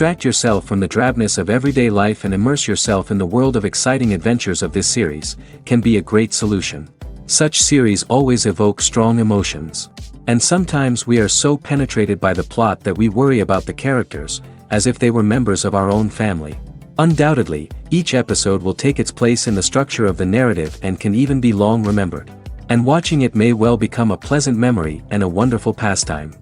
Distract yourself from the drabness of everyday life and immerse yourself in the world of exciting adventures of this series, can be a great solution. Such series always evoke strong emotions. And sometimes we are so penetrated by the plot that we worry about the characters, as if they were members of our own family. Undoubtedly, each episode will take its place in the structure of the narrative and can even be long remembered. And watching it may well become a pleasant memory and a wonderful pastime.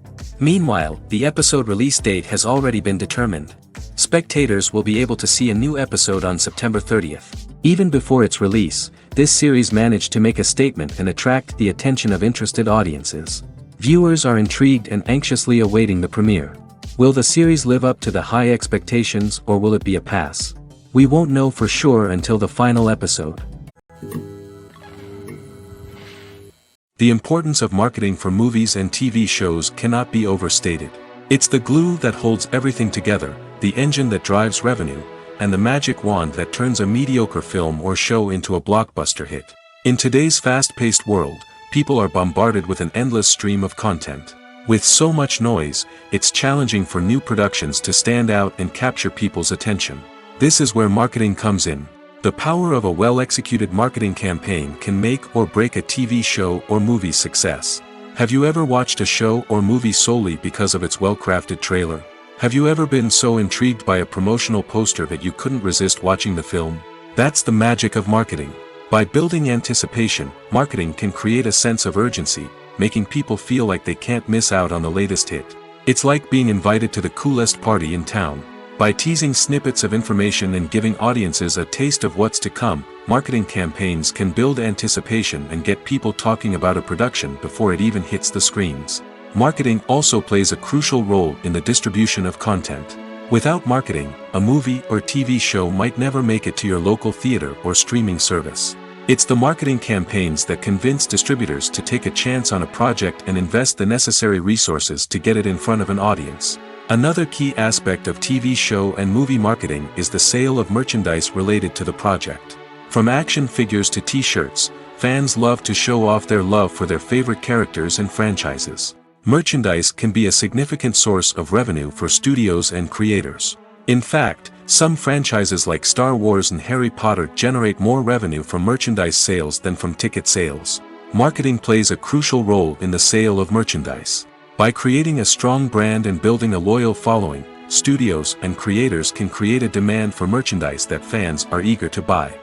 Meanwhile, the episode release date has already been determined. Spectators will be able to see a new episode on September 30th. Even before its release, this series managed to make a statement and attract the attention of interested audiences. Viewers are intrigued and anxiously awaiting the premiere. Will the series live up to the high expectations, or will it be a pass? We won't know for sure until the final episode. The importance of marketing for movies and TV shows cannot be overstated. It's the glue that holds everything together, the engine that drives revenue, and the magic wand that turns a mediocre film or show into a blockbuster hit. In today's fast-paced world, people are bombarded with an endless stream of content. With so much noise, it's challenging for new productions to stand out and capture people's attention. This is where marketing comes in. The power of a well-executed marketing campaign can make or break a TV show or movie's success. Have you ever watched a show or movie solely because of its well-crafted trailer? Have you ever been so intrigued by a promotional poster that you couldn't resist watching the film? That's the magic of marketing. By building anticipation, marketing can create a sense of urgency, making people feel like they can't miss out on the latest hit. It's like being invited to the coolest party in town. By teasing snippets of information and giving audiences a taste of what's to come, marketing campaigns can build anticipation and get people talking about a production before it even hits the screens. Marketing also plays a crucial role in the distribution of content. Without marketing, a movie or TV show might never make it to your local theater or streaming service. It's the marketing campaigns that convince distributors to take a chance on a project and invest the necessary resources to get it in front of an audience. Another key aspect of TV show and movie marketing is the sale of merchandise related to the project. From action figures to t-shirts, fans love to show off their love for their favorite characters and franchises. Merchandise can be a significant source of revenue for studios and creators. In fact, some franchises like Star Wars and Harry Potter generate more revenue from merchandise sales than from ticket sales. Marketing plays a crucial role in the sale of merchandise. By creating a strong brand and building a loyal following, studios and creators can create a demand for merchandise that fans are eager to buy.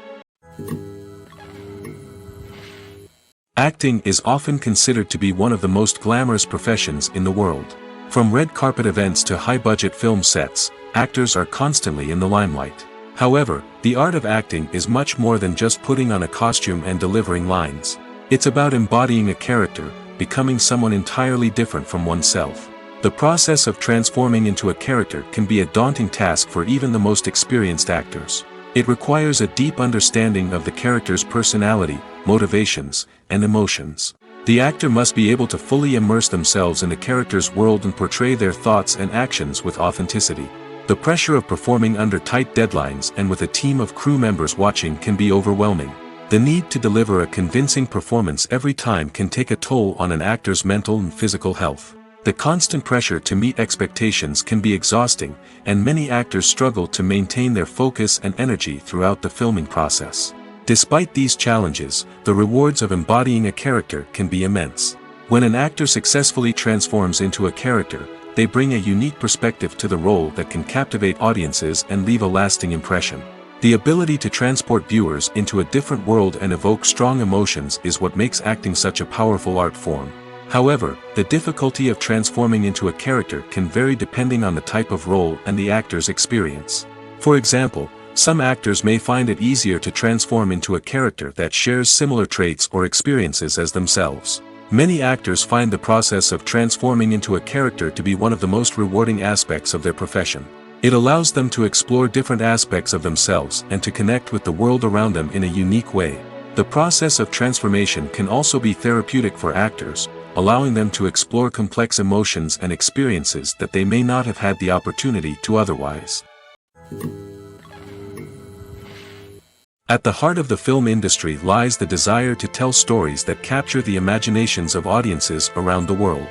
Acting is often considered to be one of the most glamorous professions in the world. From red carpet events to high-budget film sets, actors are constantly in the limelight. However, the art of acting is much more than just putting on a costume and delivering lines. It's about embodying a character, becoming someone entirely different from oneself. The process of transforming into a character can be a daunting task for even the most experienced actors. It requires a deep understanding of the character's personality, motivations, and emotions. The actor must be able to fully immerse themselves in the character's world and portray their thoughts and actions with authenticity. The pressure of performing under tight deadlines and with a team of crew members watching can be overwhelming. The need to deliver a convincing performance every time can take a toll on an actor's mental and physical health. The constant pressure to meet expectations can be exhausting, and many actors struggle to maintain their focus and energy throughout the filming process. Despite these challenges, the rewards of embodying a character can be immense. When an actor successfully transforms into a character, they bring a unique perspective to the role that can captivate audiences and leave a lasting impression. The ability to transport viewers into a different world and evoke strong emotions is what makes acting such a powerful art form. However, the difficulty of transforming into a character can vary depending on the type of role and the actor's experience. For example, some actors may find it easier to transform into a character that shares similar traits or experiences as themselves. Many actors find the process of transforming into a character to be one of the most rewarding aspects of their profession. It allows them to explore different aspects of themselves and to connect with the world around them in a unique way. The process of transformation can also be therapeutic for actors, allowing them to explore complex emotions and experiences that they may not have had the opportunity to otherwise. At the heart of the film industry lies the desire to tell stories that capture the imaginations of audiences around the world.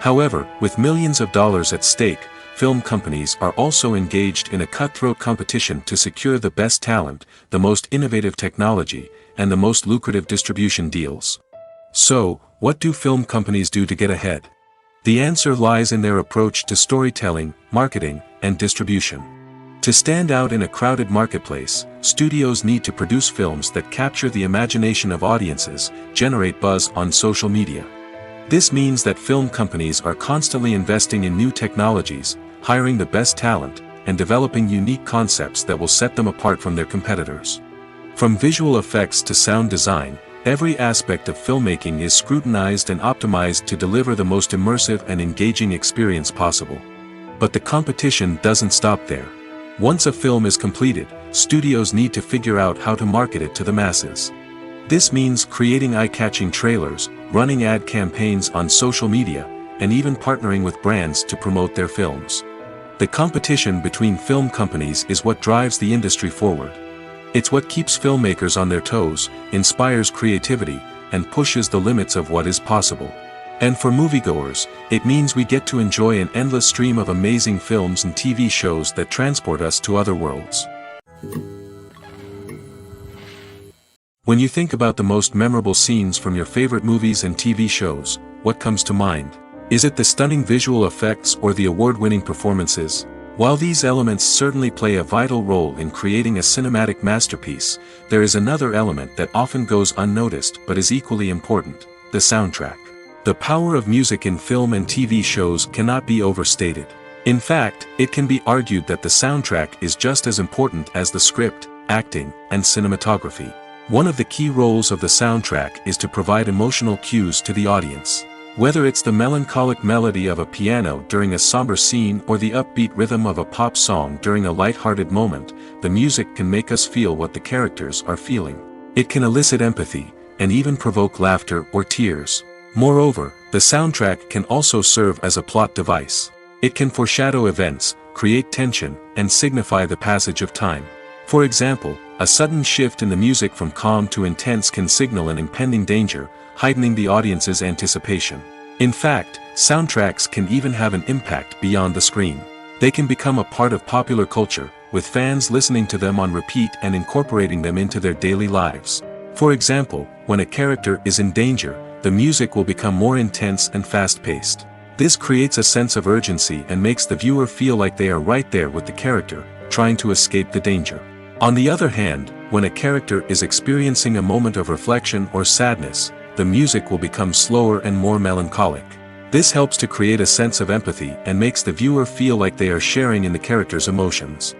However, with millions of dollars at stake, film companies are also engaged in a cutthroat competition to secure the best talent, the most innovative technology, and the most lucrative distribution deals. So, what do film companies do to get ahead? The answer lies in their approach to storytelling, marketing, and distribution. To stand out in a crowded marketplace, studios need to produce films that capture the imagination of audiences, generate buzz on social media. This means that film companies are constantly investing in new technologies, hiring the best talent, and developing unique concepts that will set them apart from their competitors. From visual effects to sound design, every aspect of filmmaking is scrutinized and optimized to deliver the most immersive and engaging experience possible. But the competition doesn't stop there. Once a film is completed, studios need to figure out how to market it to the masses. This means creating eye-catching trailers, running ad campaigns on social media, and even partnering with brands to promote their films. The competition between film companies is what drives the industry forward. It's what keeps filmmakers on their toes, inspires creativity, and pushes the limits of what is possible. And for moviegoers, it means we get to enjoy an endless stream of amazing films and TV shows that transport us to other worlds. When you think about the most memorable scenes from your favorite movies and TV shows, what comes to mind? Is it the stunning visual effects or the award-winning performances? While these elements certainly play a vital role in creating a cinematic masterpiece, there is another element that often goes unnoticed but is equally important: the soundtrack. The power of music in film and TV shows cannot be overstated. In fact, it can be argued that the soundtrack is just as important as the script, acting, and cinematography. One of the key roles of the soundtrack is to provide emotional cues to the audience. Whether it's the melancholic melody of a piano during a somber scene or the upbeat rhythm of a pop song during a light-hearted moment, the music can make us feel what the characters are feeling. It can elicit empathy, and even provoke laughter or tears. Moreover, the soundtrack can also serve as a plot device. It can foreshadow events, create tension, and signify the passage of time. For example, a sudden shift in the music from calm to intense can signal an impending danger, heightening the audience's anticipation. In fact, soundtracks can even have an impact beyond the screen. They can become a part of popular culture, with fans listening to them on repeat and incorporating them into their daily lives. For example, when a character is in danger, the music will become more intense and fast-paced. This creates a sense of urgency and makes the viewer feel like they are right there with the character, trying to escape the danger. On the other hand, when a character is experiencing a moment of reflection or sadness, the music will become slower and more melancholic. This helps to create a sense of empathy and makes the viewer feel like they are sharing in the character's emotions.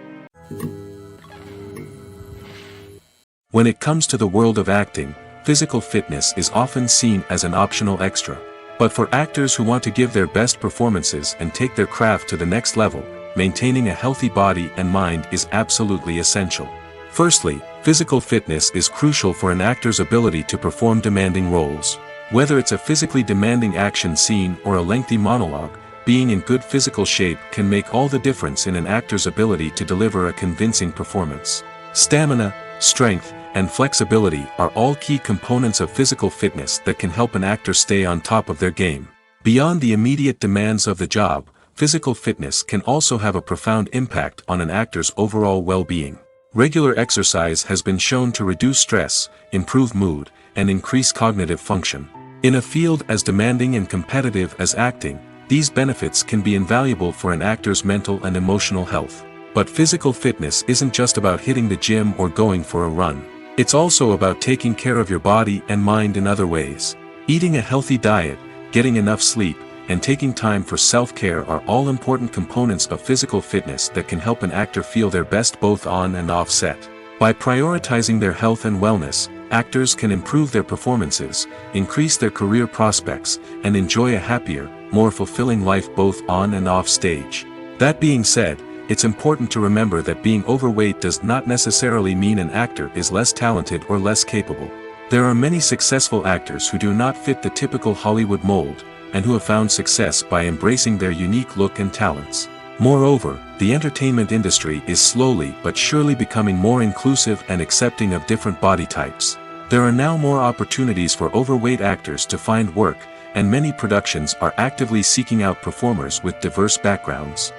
When it comes to the world of acting, physical fitness is often seen as an optional extra. But for actors who want to give their best performances and take their craft to the next level, maintaining a healthy body and mind is absolutely essential. Firstly, physical fitness is crucial for an actor's ability to perform demanding roles. Whether it's a physically demanding action scene or a lengthy monologue, being in good physical shape can make all the difference in an actor's ability to deliver a convincing performance. Stamina, strength, and flexibility are all key components of physical fitness that can help an actor stay on top of their game. Beyond the immediate demands of the job, physical fitness can also have a profound impact on an actor's overall well-being. Regular exercise has been shown to reduce stress, improve mood, and increase cognitive function. In a field as demanding and competitive as acting, these benefits can be invaluable for an actor's mental and emotional health. But physical fitness isn't just about hitting the gym or going for a run. It's also about taking care of your body and mind in other ways. Eating a healthy diet, getting enough sleep, and taking time for self-care are all important components of physical fitness that can help an actor feel their best both on and off set. By prioritizing their health and wellness, actors can improve their performances, increase their career prospects, and enjoy a happier, more fulfilling life both on and off stage. That being said, it's important to remember that being overweight does not necessarily mean an actor is less talented or less capable. There are many successful actors who do not fit the typical Hollywood mold, and who have found success by embracing their unique look and talents. Moreover, the entertainment industry is slowly but surely becoming more inclusive and accepting of different body types. There are now more opportunities for overweight actors to find work, and many productions are actively seeking out performers with diverse backgrounds.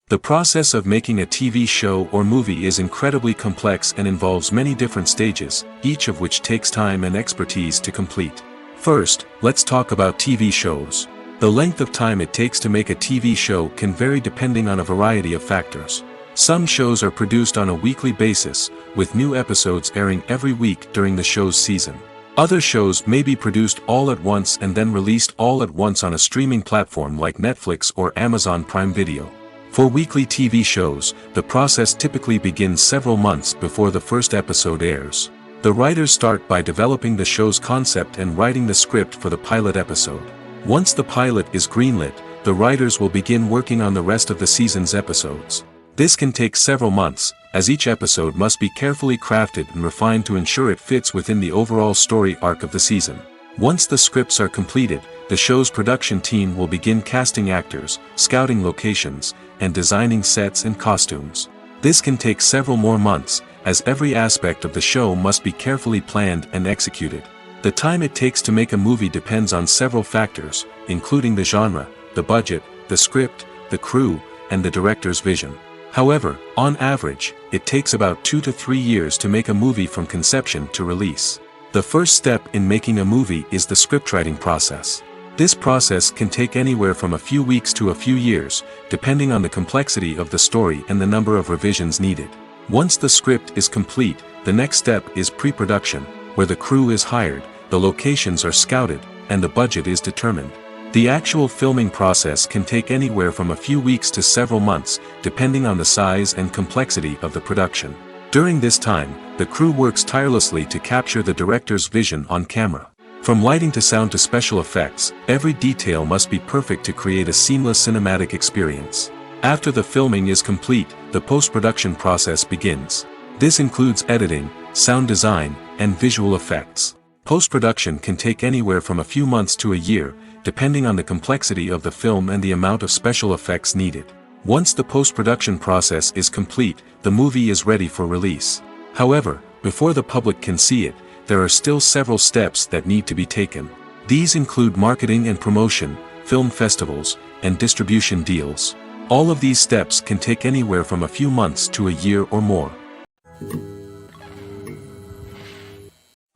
The process of making a TV show or movie is incredibly complex and involves many different stages, each of which takes time and expertise to complete. First, let's talk about TV shows. The length of time it takes to make a TV show can vary depending on a variety of factors. Some shows are produced on a weekly basis, with new episodes airing every week during the show's season. Other shows may be produced all at once and then released all at once on a streaming platform like Netflix or Amazon Prime Video. For weekly TV shows, the process typically begins several months before the first episode airs. The writers start by developing the show's concept and writing the script for the pilot episode. Once the pilot is greenlit, the writers will begin working on the rest of the season's episodes. This can take several months, as each episode must be carefully crafted and refined to ensure it fits within the overall story arc of the season. Once the scripts are completed, the show's production team will begin casting actors, scouting locations, and designing sets and costumes. This can take several more months, as every aspect of the show must be carefully planned and executed. The time it takes to make a movie depends on several factors, including the genre, the budget, the script, the crew, and the director's vision. However, on average, it takes about 2 to 3 years to make a movie from conception to release. The first step in making a movie is the scriptwriting process. This process can take anywhere from a few weeks to a few years, depending on the complexity of the story and the number of revisions needed. Once the script is complete, the next step is pre-production, where the crew is hired, the locations are scouted, and the budget is determined. The actual filming process can take anywhere from a few weeks to several months, depending on the size and complexity of the production. During this time, the crew works tirelessly to capture the director's vision on camera. From lighting to sound to special effects, every detail must be perfect to create a seamless cinematic experience. After the filming is complete, the post-production process begins. This includes editing, sound design, and visual effects. Post-production can take anywhere from a few months to a year, depending on the complexity of the film and the amount of special effects needed. Once the post-production process is complete, the movie is ready for release. However, before the public can see it, there are still several steps that need to be taken. These include marketing and promotion, film festivals, and distribution deals. All of these steps can take anywhere from a few months to a year or more.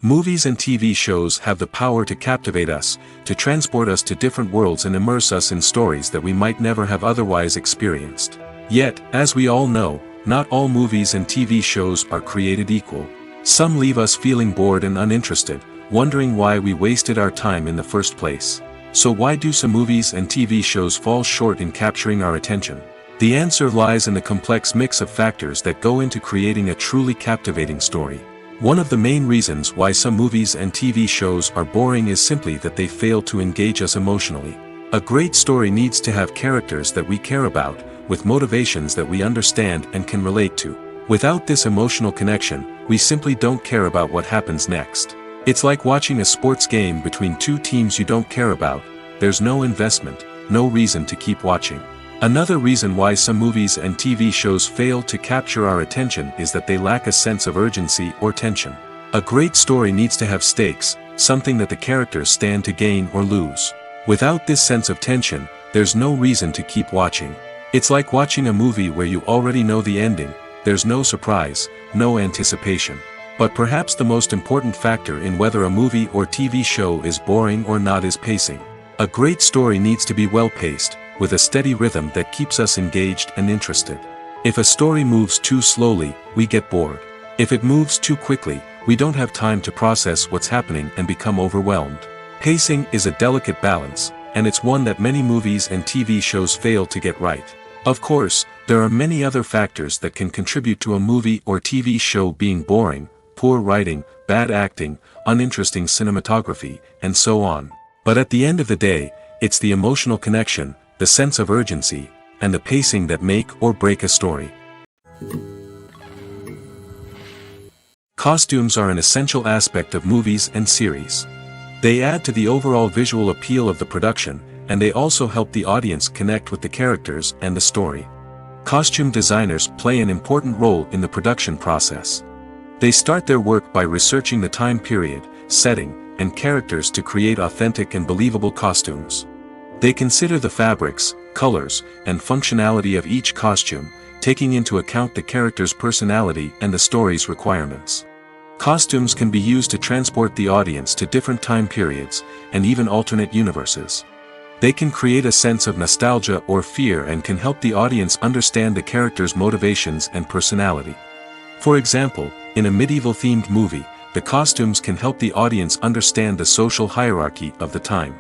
Movies and TV shows have the power to captivate us, to transport us to different worlds and immerse us in stories that we might never have otherwise experienced. Yet, as we all know, not all movies and TV shows are created equal. Some leave us feeling bored and uninterested, wondering why we wasted our time in the first place. So why do some movies and TV shows fall short in capturing our attention? The answer lies in the complex mix of factors that go into creating a truly captivating story. One of the main reasons why some movies and TV shows are boring is simply that they fail to engage us emotionally. A great story needs to have characters that we care about, with motivations that we understand and can relate to. Without this emotional connection, we simply don't care about what happens next. It's like watching a sports game between two teams you don't care about. There's no investment, no reason to keep watching. Another reason why some movies and TV shows fail to capture our attention is that they lack a sense of urgency or tension. A great story needs to have stakes, something that the characters stand to gain or lose. Without this sense of tension, there's no reason to keep watching. It's like watching a movie where you already know the ending. There's no surprise, no anticipation. But perhaps the most important factor in whether a movie or TV show is boring or not is pacing. A great story needs to be well-paced, with a steady rhythm that keeps us engaged and interested. If a story moves too slowly, we get bored. If it moves too quickly, we don't have time to process what's happening and become overwhelmed. Pacing is a delicate balance, and it's one that many movies and TV shows fail to get right. Of course, there are many other factors that can contribute to a movie or TV show being boring: poor writing, bad acting, uninteresting cinematography, and so on. But at the end of the day, it's the emotional connection, the sense of urgency, and the pacing that make or break a story. Costumes are an essential aspect of movies and series. They add to the overall visual appeal of the production, and they also help the audience connect with the characters and the story. Costume designers play an important role in the production process. They start their work by researching the time period, setting, and characters to create authentic and believable costumes. They consider the fabrics, colors, and functionality of each costume, taking into account the character's personality and the story's requirements. Costumes can be used to transport the audience to different time periods, and even alternate universes. They can create a sense of nostalgia or fear and can help the audience understand the character's motivations and personality. For example, in a medieval-themed movie, the costumes can help the audience understand the social hierarchy of the time.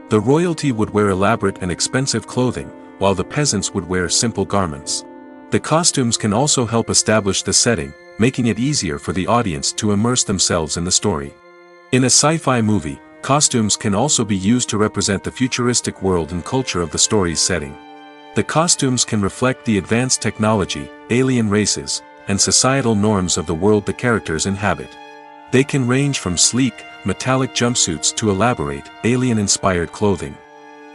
The royalty would wear elaborate and expensive clothing, while the peasants would wear simple garments. The costumes can also help establish the setting, making it easier for the audience to immerse themselves in the story. In a sci-fi movie, costumes can also be used to represent the futuristic world and culture of the story's setting. The costumes can reflect the advanced technology, alien races, and societal norms of the world the characters inhabit. They can range from sleek, metallic jumpsuits to elaborate, alien-inspired clothing.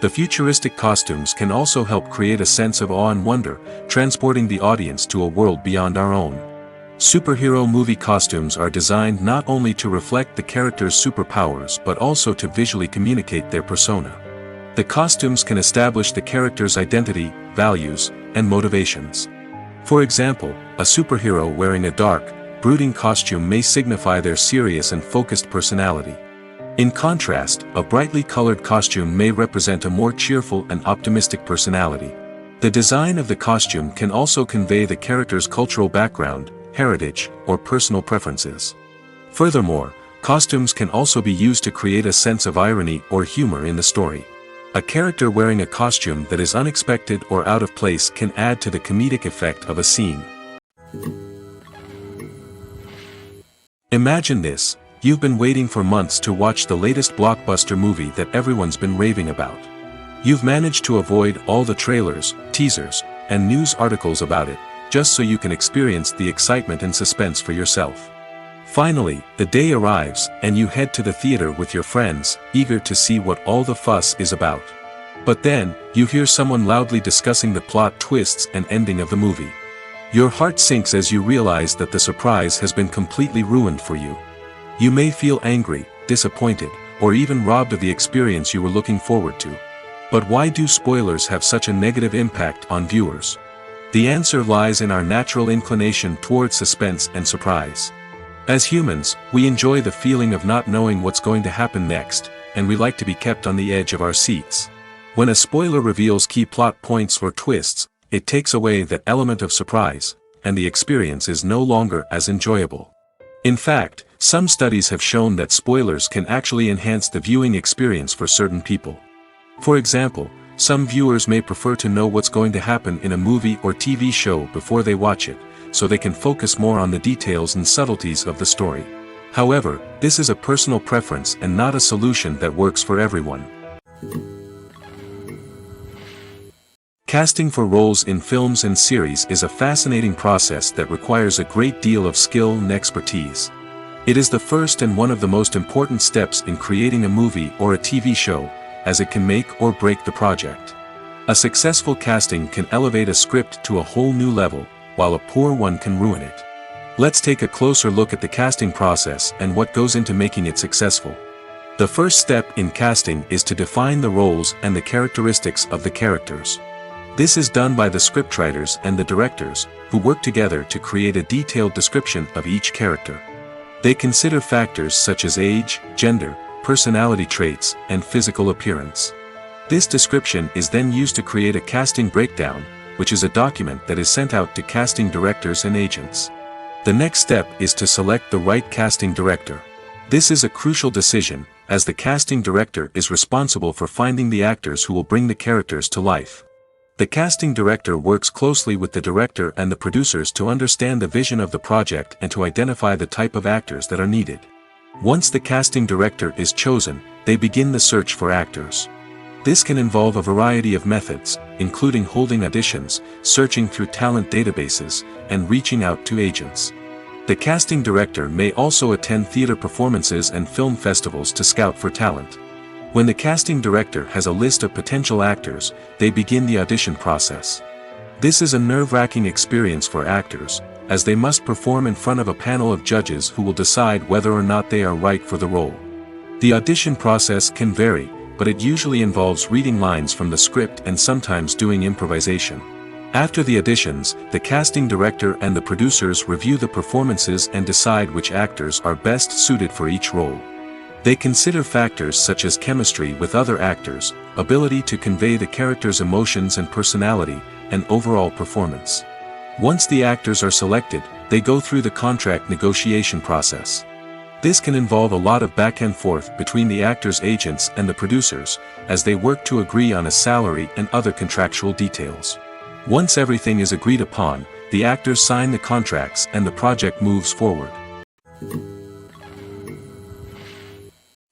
The futuristic costumes can also help create a sense of awe and wonder, transporting the audience to a world beyond our own. Superhero movie costumes are designed not only to reflect the character's superpowers but also to visually communicate their persona. The costumes can establish the character's identity, values, and motivations. For example, a superhero wearing a dark, brooding costume may signify their serious and focused personality. In contrast, a brightly colored costume may represent a more cheerful and optimistic personality. The design of the costume can also convey the character's cultural background, heritage, or personal preferences. Furthermore, costumes can also be used to create a sense of irony or humor in the story. A character wearing a costume that is unexpected or out of place can add to the comedic effect of a scene. Imagine this. You've been waiting for months to watch the latest blockbuster movie that everyone's been raving about. You've managed to avoid all the trailers, teasers, and news articles about it, just so you can experience the excitement and suspense for yourself. Finally, the day arrives, and you head to the theater with your friends, eager to see what all the fuss is about. But then, you hear someone loudly discussing the plot twists and ending of the movie. Your heart sinks as you realize that the surprise has been completely ruined for you. You may feel angry, disappointed, or even robbed of the experience you were looking forward to. But why do spoilers have such a negative impact on viewers? The answer lies in our natural inclination toward suspense and surprise. As humans, we enjoy the feeling of not knowing what's going to happen next, and we like to be kept on the edge of our seats. When a spoiler reveals key plot points or twists, it takes away that element of surprise, and the experience is no longer as enjoyable. In fact, some studies have shown that spoilers can actually enhance the viewing experience for certain people. For example, some viewers may prefer to know what's going to happen in a movie or TV show before they watch it, so they can focus more on the details and subtleties of the story. However, this is a personal preference and not a solution that works for everyone. Casting for roles in films and series is a fascinating process that requires a great deal of skill and expertise. It is the first and one of the most important steps in creating a movie or a TV show, as it can make or break the project. A successful casting can elevate a script to a whole new level, while a poor one can ruin it. Let's take a closer look at the casting process and what goes into making it successful. The first step in casting is to define the roles and the characteristics of the characters. This is done by the scriptwriters and the directors, who work together to create a detailed description of each character. They consider factors such as age, gender, personality traits, and physical appearance. This description is then used to create a casting breakdown, which is a document that is sent out to casting directors and agents. The next step is to select the right casting director. This is a crucial decision, as the casting director is responsible for finding the actors who will bring the characters to life. The casting director works closely with the director and the producers to understand the vision of the project and to identify the type of actors that are needed. Once the casting director is chosen, they begin the search for actors. This can involve a variety of methods, including holding auditions, searching through talent databases, and reaching out to agents. The casting director may also attend theater performances and film festivals to scout for talent. When the casting director has a list of potential actors, they begin the audition process. This is a nerve-wracking experience for actors, as they must perform in front of a panel of judges who will decide whether or not they are right for the role. The audition process can vary, but it usually involves reading lines from the script and sometimes doing improvisation. After the auditions, the casting director and the producers review the performances and decide which actors are best suited for each role. They consider factors such as chemistry with other actors, ability to convey the character's emotions and personality, and overall performance. Once the actors are selected, they go through the contract negotiation process. This can involve a lot of back and forth between the actors' agents and the producers, as they work to agree on a salary and other contractual details. Once everything is agreed upon, the actors sign the contracts and the project moves forward.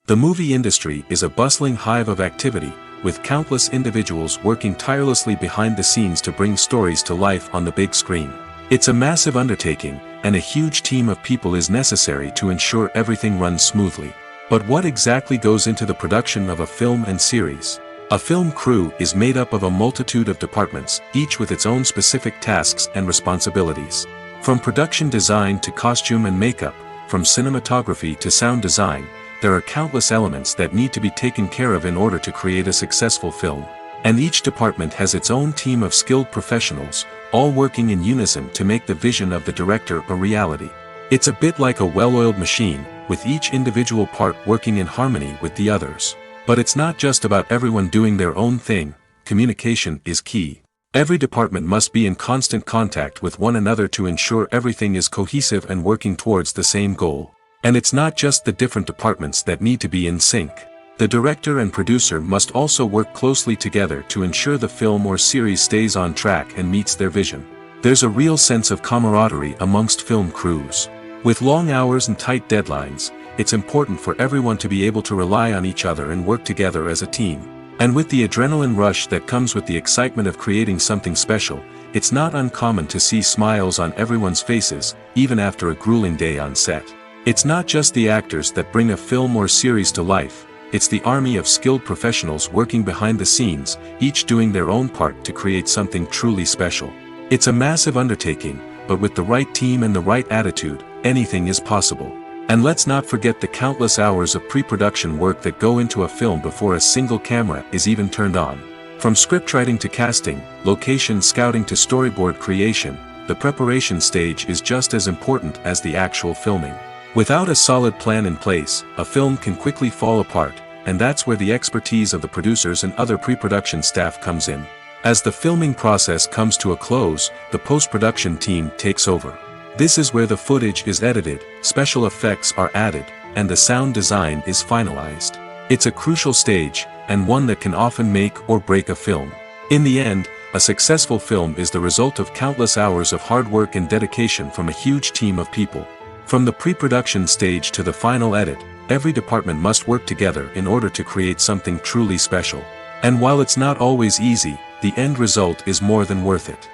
The movie industry is a bustling hive of activity, with countless individuals working tirelessly behind the scenes to bring stories to life on the big screen. It's a massive undertaking, and a huge team of people is necessary to ensure everything runs smoothly. But what exactly goes into the production of a film and series? A film crew is made up of a multitude of departments, each with its own specific tasks and responsibilities. From production design to costume and makeup, from cinematography to sound design, there are countless elements that need to be taken care of in order to create a successful film. And each department has its own team of skilled professionals, all working in unison to make the vision of the director a reality. It's a bit like a well-oiled machine, with each individual part working in harmony with the others. But it's not just about everyone doing their own thing. Communication is key. Every department must be in constant contact with one another to ensure everything is cohesive and working towards the same goal. And it's not just the different departments that need to be in sync. The director and producer must also work closely together to ensure the film or series stays on track and meets their vision. There's a real sense of camaraderie amongst film crews. With long hours and tight deadlines, it's important for everyone to be able to rely on each other and work together as a team. And with the adrenaline rush that comes with the excitement of creating something special, it's not uncommon to see smiles on everyone's faces, even after a grueling day on set. It's not just the actors that bring a film or series to life, it's the army of skilled professionals working behind the scenes, each doing their own part to create something truly special. It's a massive undertaking, but with the right team and the right attitude, anything is possible. And let's not forget the countless hours of pre-production work that go into a film before a single camera is even turned on. From scriptwriting to casting, location scouting to storyboard creation, the preparation stage is just as important as the actual filming. Without a solid plan in place, a film can quickly fall apart, and that's where the expertise of the producers and other pre-production staff comes in. As the filming process comes to a close, the post-production team takes over. This is where the footage is edited, special effects are added, and the sound design is finalized. It's a crucial stage, and one that can often make or break a film. In the end, a successful film is the result of countless hours of hard work and dedication from a huge team of people. From the pre-production stage to the final edit, every department must work together in order to create something truly special. And while it's not always easy, the end result is more than worth it.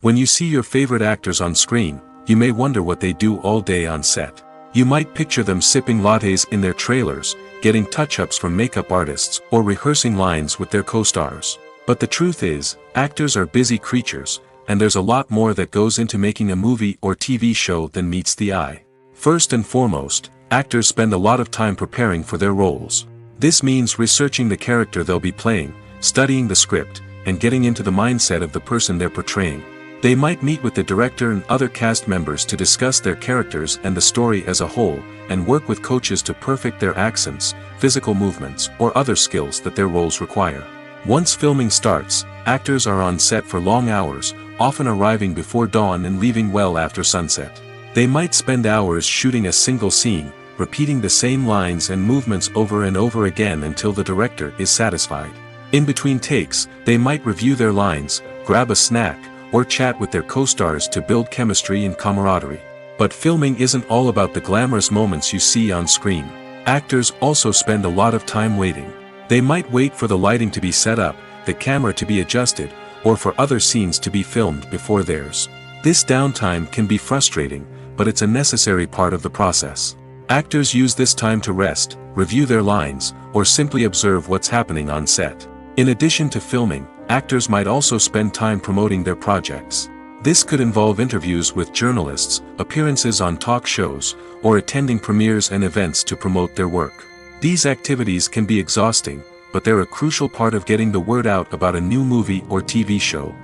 When you see your favorite actors on screen, you may wonder what they do all day on set. You might picture them sipping lattes in their trailers, getting touch-ups from makeup artists, or rehearsing lines with their co-stars. But the truth is, actors are busy creatures, and there's a lot more that goes into making a movie or TV show than meets the eye. First and foremost, actors spend a lot of time preparing for their roles. This means researching the character they'll be playing, studying the script, and getting into the mindset of the person they're portraying. They might meet with the director and other cast members to discuss their characters and the story as a whole, and work with coaches to perfect their accents, physical movements, or other skills that their roles require. Once filming starts, actors are on set for long hours, often arriving before dawn and leaving well after sunset. They might spend hours shooting a single scene, repeating the same lines and movements over and over again until the director is satisfied. In between takes, they might review their lines, grab a snack, or chat with their co-stars to build chemistry and camaraderie. But filming isn't all about the glamorous moments you see on screen. Actors also spend a lot of time waiting. They might wait for the lighting to be set up, the camera to be adjusted, or for other scenes to be filmed before theirs. This downtime can be frustrating, but it's a necessary part of the process. Actors use this time to rest, review their lines, or simply observe what's happening on set. In addition to filming, actors might also spend time promoting their projects. This could involve interviews with journalists, appearances on talk shows, or attending premieres and events to promote their work. These activities can be exhausting, but they're a crucial part of getting the word out about a new movie or TV show.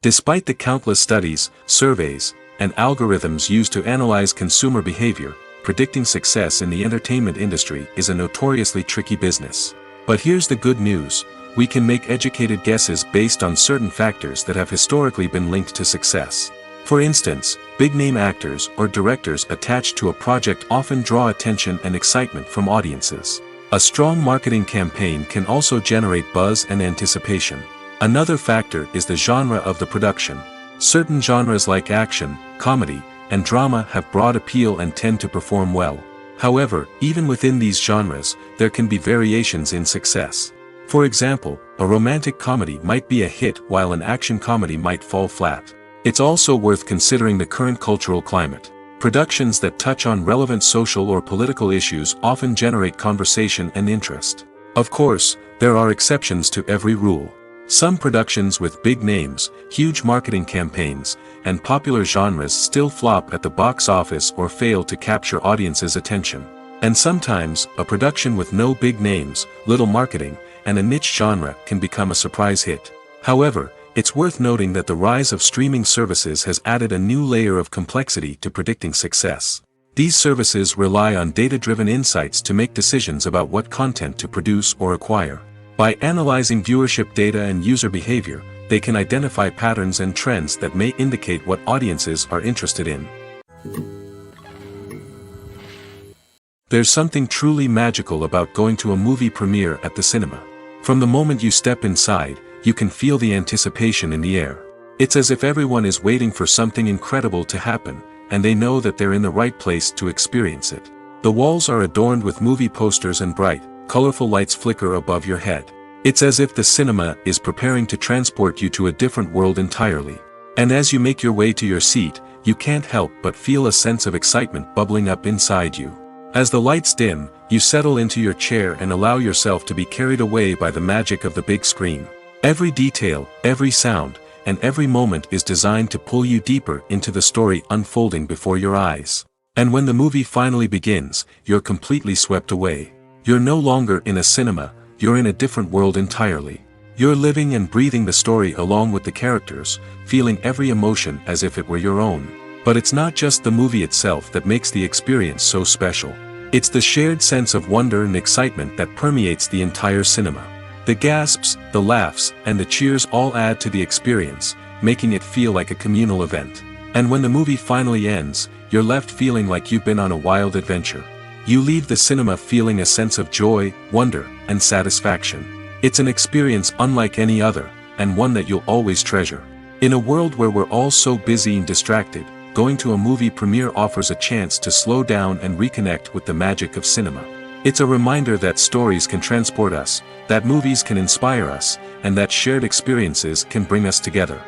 Despite the countless studies, surveys, and algorithms used to analyze consumer behavior, predicting success in the entertainment industry is a notoriously tricky business. But here's the good news: we can make educated guesses based on certain factors that have historically been linked to success. For instance, big-name actors or directors attached to a project often draw attention and excitement from audiences. A strong marketing campaign can also generate buzz and anticipation. Another factor is the genre of the production. Certain genres like action, comedy, and drama have broad appeal and tend to perform well. However, even within these genres, there can be variations in success. For example, a romantic comedy might be a hit while an action comedy might fall flat. It's also worth considering the current cultural climate. Productions that touch on relevant social or political issues often generate conversation and interest. Of course, there are exceptions to every rule. Some productions with big names, huge marketing campaigns, and popular genres still flop at the box office or fail to capture audiences' attention. And sometimes, a production with no big names, little marketing, and a niche genre can become a surprise hit. However, it's worth noting that the rise of streaming services has added a new layer of complexity to predicting success. These services rely on data-driven insights to make decisions about what content to produce or acquire. By analyzing viewership data and user behavior, they can identify patterns and trends that may indicate what audiences are interested in. There's something truly magical about going to a movie premiere at the cinema. From the moment you step inside, you can feel the anticipation in the air. It's as if everyone is waiting for something incredible to happen, and they know that they're in the right place to experience it. The walls are adorned with movie posters and bright, colorful lights flicker above your head. It's as if the cinema is preparing to transport you to a different world entirely. And as you make your way to your seat, you can't help but feel a sense of excitement bubbling up inside you. As the lights dim, you settle into your chair and allow yourself to be carried away by the magic of the big screen. Every detail, every sound, and every moment is designed to pull you deeper into the story unfolding before your eyes. And when the movie finally begins, you're completely swept away. You're no longer in a cinema, you're in a different world entirely. You're living and breathing the story along with the characters, feeling every emotion as if it were your own. But it's not just the movie itself that makes the experience so special. It's the shared sense of wonder and excitement that permeates the entire cinema. The gasps, the laughs, and the cheers all add to the experience, making it feel like a communal event. And when the movie finally ends, you're left feeling like you've been on a wild adventure. You leave the cinema feeling a sense of joy, wonder, and satisfaction. It's an experience unlike any other, and one that you'll always treasure. In a world where we're all so busy and distracted, going to a movie premiere offers a chance to slow down and reconnect with the magic of cinema. It's a reminder that stories can transport us, that movies can inspire us, and that shared experiences can bring us together.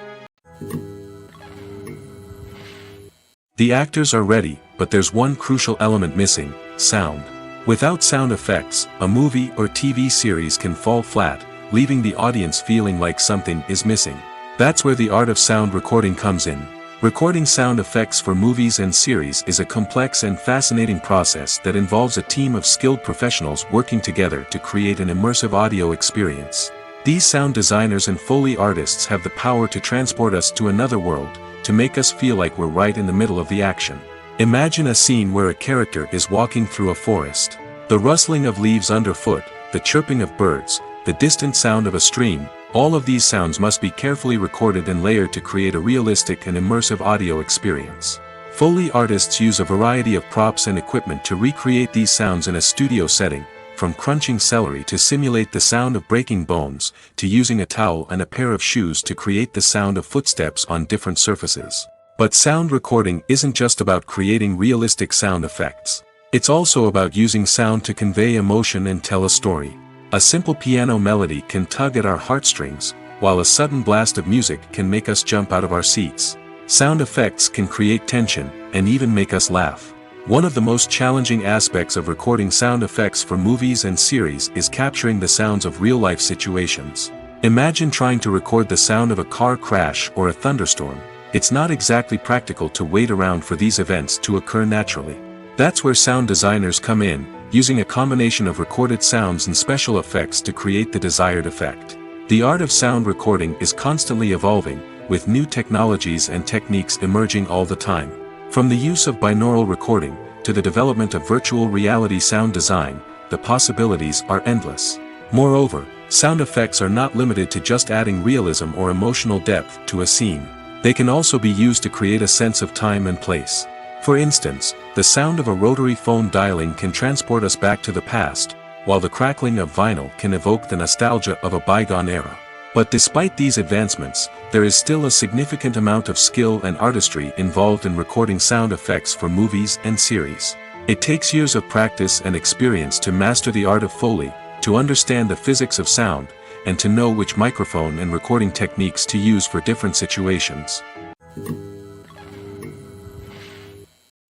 The actors are ready, but there's one crucial element missing: sound. Without sound effects, a movie or TV series can fall flat, leaving the audience feeling like something is missing. That's where the art of sound recording comes in. Recording sound effects for movies and series is a complex and fascinating process that involves a team of skilled professionals working together to create an immersive audio experience. These sound designers and Foley artists have the power to transport us to another world, to make us feel like we're right in the middle of the action. Imagine a scene where a character is walking through a forest. The rustling of leaves underfoot, the chirping of birds, the distant sound of a stream, all of these sounds must be carefully recorded and layered to create a realistic and immersive audio experience. Foley artists use a variety of props and equipment to recreate these sounds in a studio setting, from crunching celery to simulate the sound of breaking bones, to using a towel and a pair of shoes to create the sound of footsteps on different surfaces. But sound recording isn't just about creating realistic sound effects. It's also about using sound to convey emotion and tell a story. A simple piano melody can tug at our heartstrings, while a sudden blast of music can make us jump out of our seats. Sound effects can create tension, and even make us laugh. One of the most challenging aspects of recording sound effects for movies and series is capturing the sounds of real-life situations. Imagine trying to record the sound of a car crash or a thunderstorm. It's not exactly practical to wait around for these events to occur naturally. That's where sound designers come in, using a combination of recorded sounds and special effects to create the desired effect. The art of sound recording is constantly evolving, with new technologies and techniques emerging all the time. From the use of binaural recording, to the development of virtual reality sound design, the possibilities are endless. Moreover, sound effects are not limited to just adding realism or emotional depth to a scene. They can also be used to create a sense of time and place. For instance, the sound of a rotary phone dialing can transport us back to the past, while the crackling of vinyl can evoke the nostalgia of a bygone era. But despite these advancements, there is still a significant amount of skill and artistry involved in recording sound effects for movies and series. It takes years of practice and experience to master the art of Foley, to understand the physics of sound, and to know which microphone and recording techniques to use for different situations.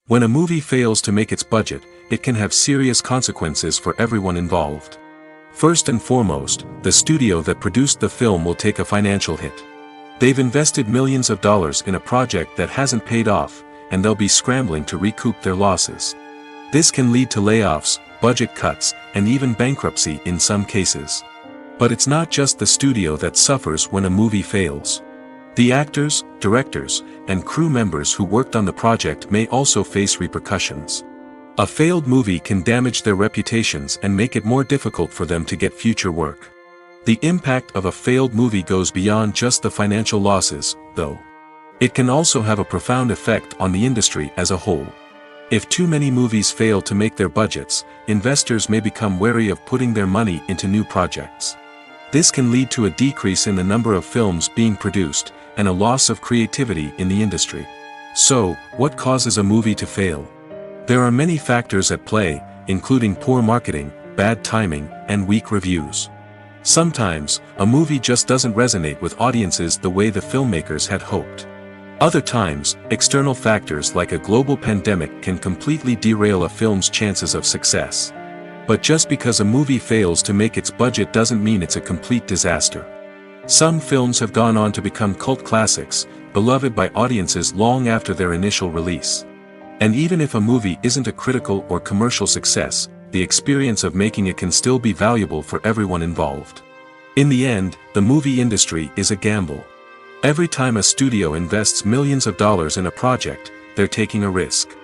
When a movie fails to make its budget, it can have serious consequences for everyone involved. First and foremost, the studio that produced the film will take a financial hit. They've invested millions of dollars in a project that hasn't paid off, and they'll be scrambling to recoup their losses. This can lead to layoffs, budget cuts, and even bankruptcy in some cases. But it's not just the studio that suffers when a movie fails. The actors, directors, and crew members who worked on the project may also face repercussions. A failed movie can damage their reputations and make it more difficult for them to get future work. The impact of a failed movie goes beyond just the financial losses, though. It can also have a profound effect on the industry as a whole. If too many movies fail to make their budgets, investors may become wary of putting their money into new projects. This can lead to a decrease in the number of films being produced, and a loss of creativity in the industry. So, what causes a movie to fail? There are many factors at play, including poor marketing, bad timing, and weak reviews. Sometimes, a movie just doesn't resonate with audiences the way the filmmakers had hoped. Other times, external factors like a global pandemic can completely derail a film's chances of success. But just because a movie fails to make its budget doesn't mean it's a complete disaster. Some films have gone on to become cult classics, beloved by audiences long after their initial release. And even if a movie isn't a critical or commercial success, the experience of making it can still be valuable for everyone involved. In the end, the movie industry is a gamble. Every time a studio invests millions of dollars in a project, they're taking a risk.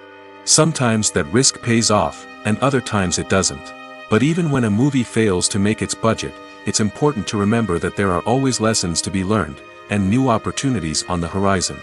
Sometimes that risk pays off, and other times it doesn't. But even when a movie fails to make its budget, it's important to remember that there are always lessons to be learned, and new opportunities on the horizon.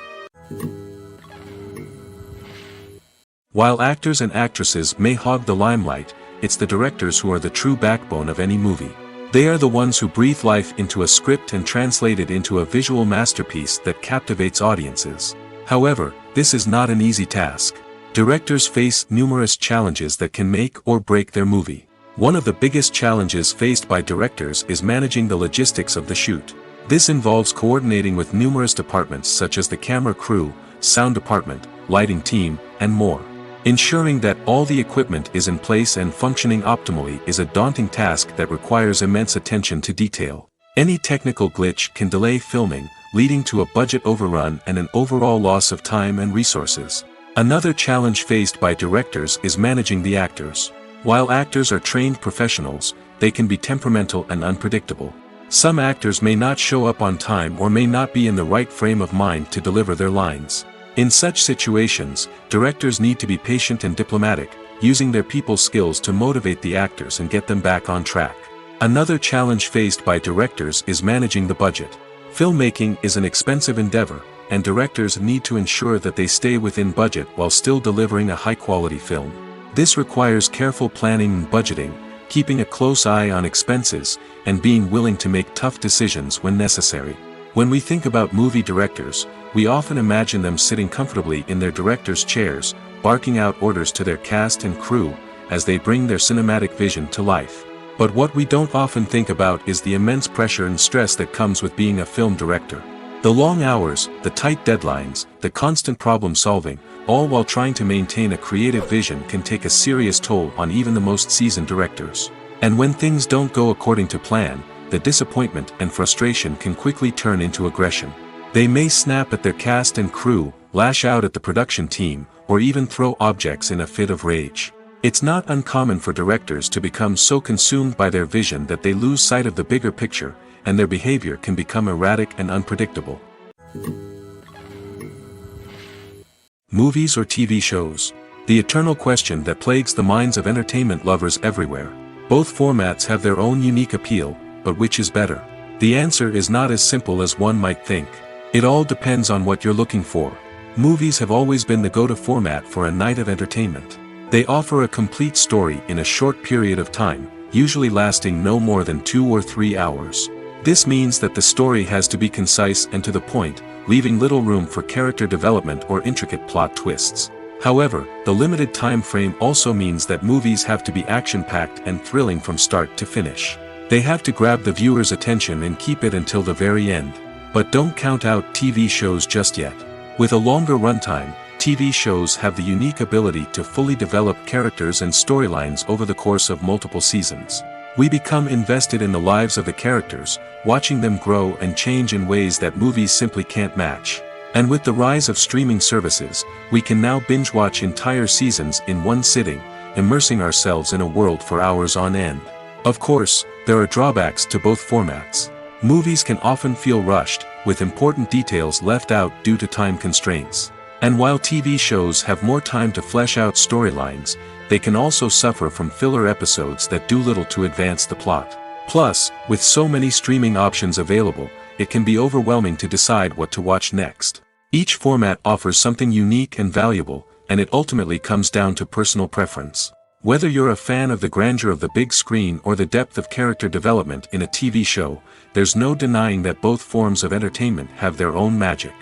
While actors and actresses may hog the limelight, it's the directors who are the true backbone of any movie. They are the ones who breathe life into a script and translate it into a visual masterpiece that captivates audiences. However, this is not an easy task. Directors face numerous challenges that can make or break their movie. One of the biggest challenges faced by directors is managing the logistics of the shoot. This involves coordinating with numerous departments such as the camera crew, sound department, lighting team, and more. Ensuring that all the equipment is in place and functioning optimally is a daunting task that requires immense attention to detail. Any technical glitch can delay filming, leading to a budget overrun and an overall loss of time and resources. Another challenge faced by directors is managing the actors. While actors are trained professionals, they can be temperamental and unpredictable. Some actors may not show up on time or may not be in the right frame of mind to deliver their lines. In such situations, directors need to be patient and diplomatic, using their people skills to motivate the actors and get them back on track. Another challenge faced by directors is managing the budget. Filmmaking is an expensive endeavor, and directors need to ensure that they stay within budget while still delivering a high-quality film. This requires careful planning and budgeting, keeping a close eye on expenses, and being willing to make tough decisions when necessary. When we think about movie directors, we often imagine them sitting comfortably in their director's chairs, barking out orders to their cast and crew, as they bring their cinematic vision to life. But what we don't often think about is the immense pressure and stress that comes with being a film director. The long hours, the tight deadlines, the constant problem solving, all while trying to maintain a creative vision can take a serious toll on even the most seasoned directors. And when things don't go according to plan, the disappointment and frustration can quickly turn into aggression. They may snap at their cast and crew, lash out at the production team, or even throw objects in a fit of rage. It's not uncommon for directors to become so consumed by their vision that they lose sight of the bigger picture, and their behavior can become erratic and unpredictable. Movies or TV shows? The eternal question that plagues the minds of entertainment lovers everywhere. Both formats have their own unique appeal, but which is better? The answer is not as simple as one might think. It all depends on what you're looking for. Movies have always been the go-to format for a night of entertainment. They offer a complete story in a short period of time, usually lasting no more than 2 or 3 hours. This means that the story has to be concise and to the point, leaving little room for character development or intricate plot twists. However, the limited time frame also means that movies have to be action-packed and thrilling from start to finish. They have to grab the viewer's attention and keep it until the very end. But don't count out TV shows just yet. With a longer runtime, TV shows have the unique ability to fully develop characters and storylines over the course of multiple seasons. We become invested in the lives of the characters, watching them grow and change in ways that movies simply can't match. And with the rise of streaming services, we can now binge-watch entire seasons in one sitting, immersing ourselves in a world for hours on end. Of course, there are drawbacks to both formats. Movies can often feel rushed, with important details left out due to time constraints. And while TV shows have more time to flesh out storylines, they can also suffer from filler episodes that do little to advance the plot. Plus, with so many streaming options available, it can be overwhelming to decide what to watch next. Each format offers something unique and valuable, and it ultimately comes down to personal preference. Whether you're a fan of the grandeur of the big screen or the depth of character development in a TV show, there's no denying that both forms of entertainment have their own magic.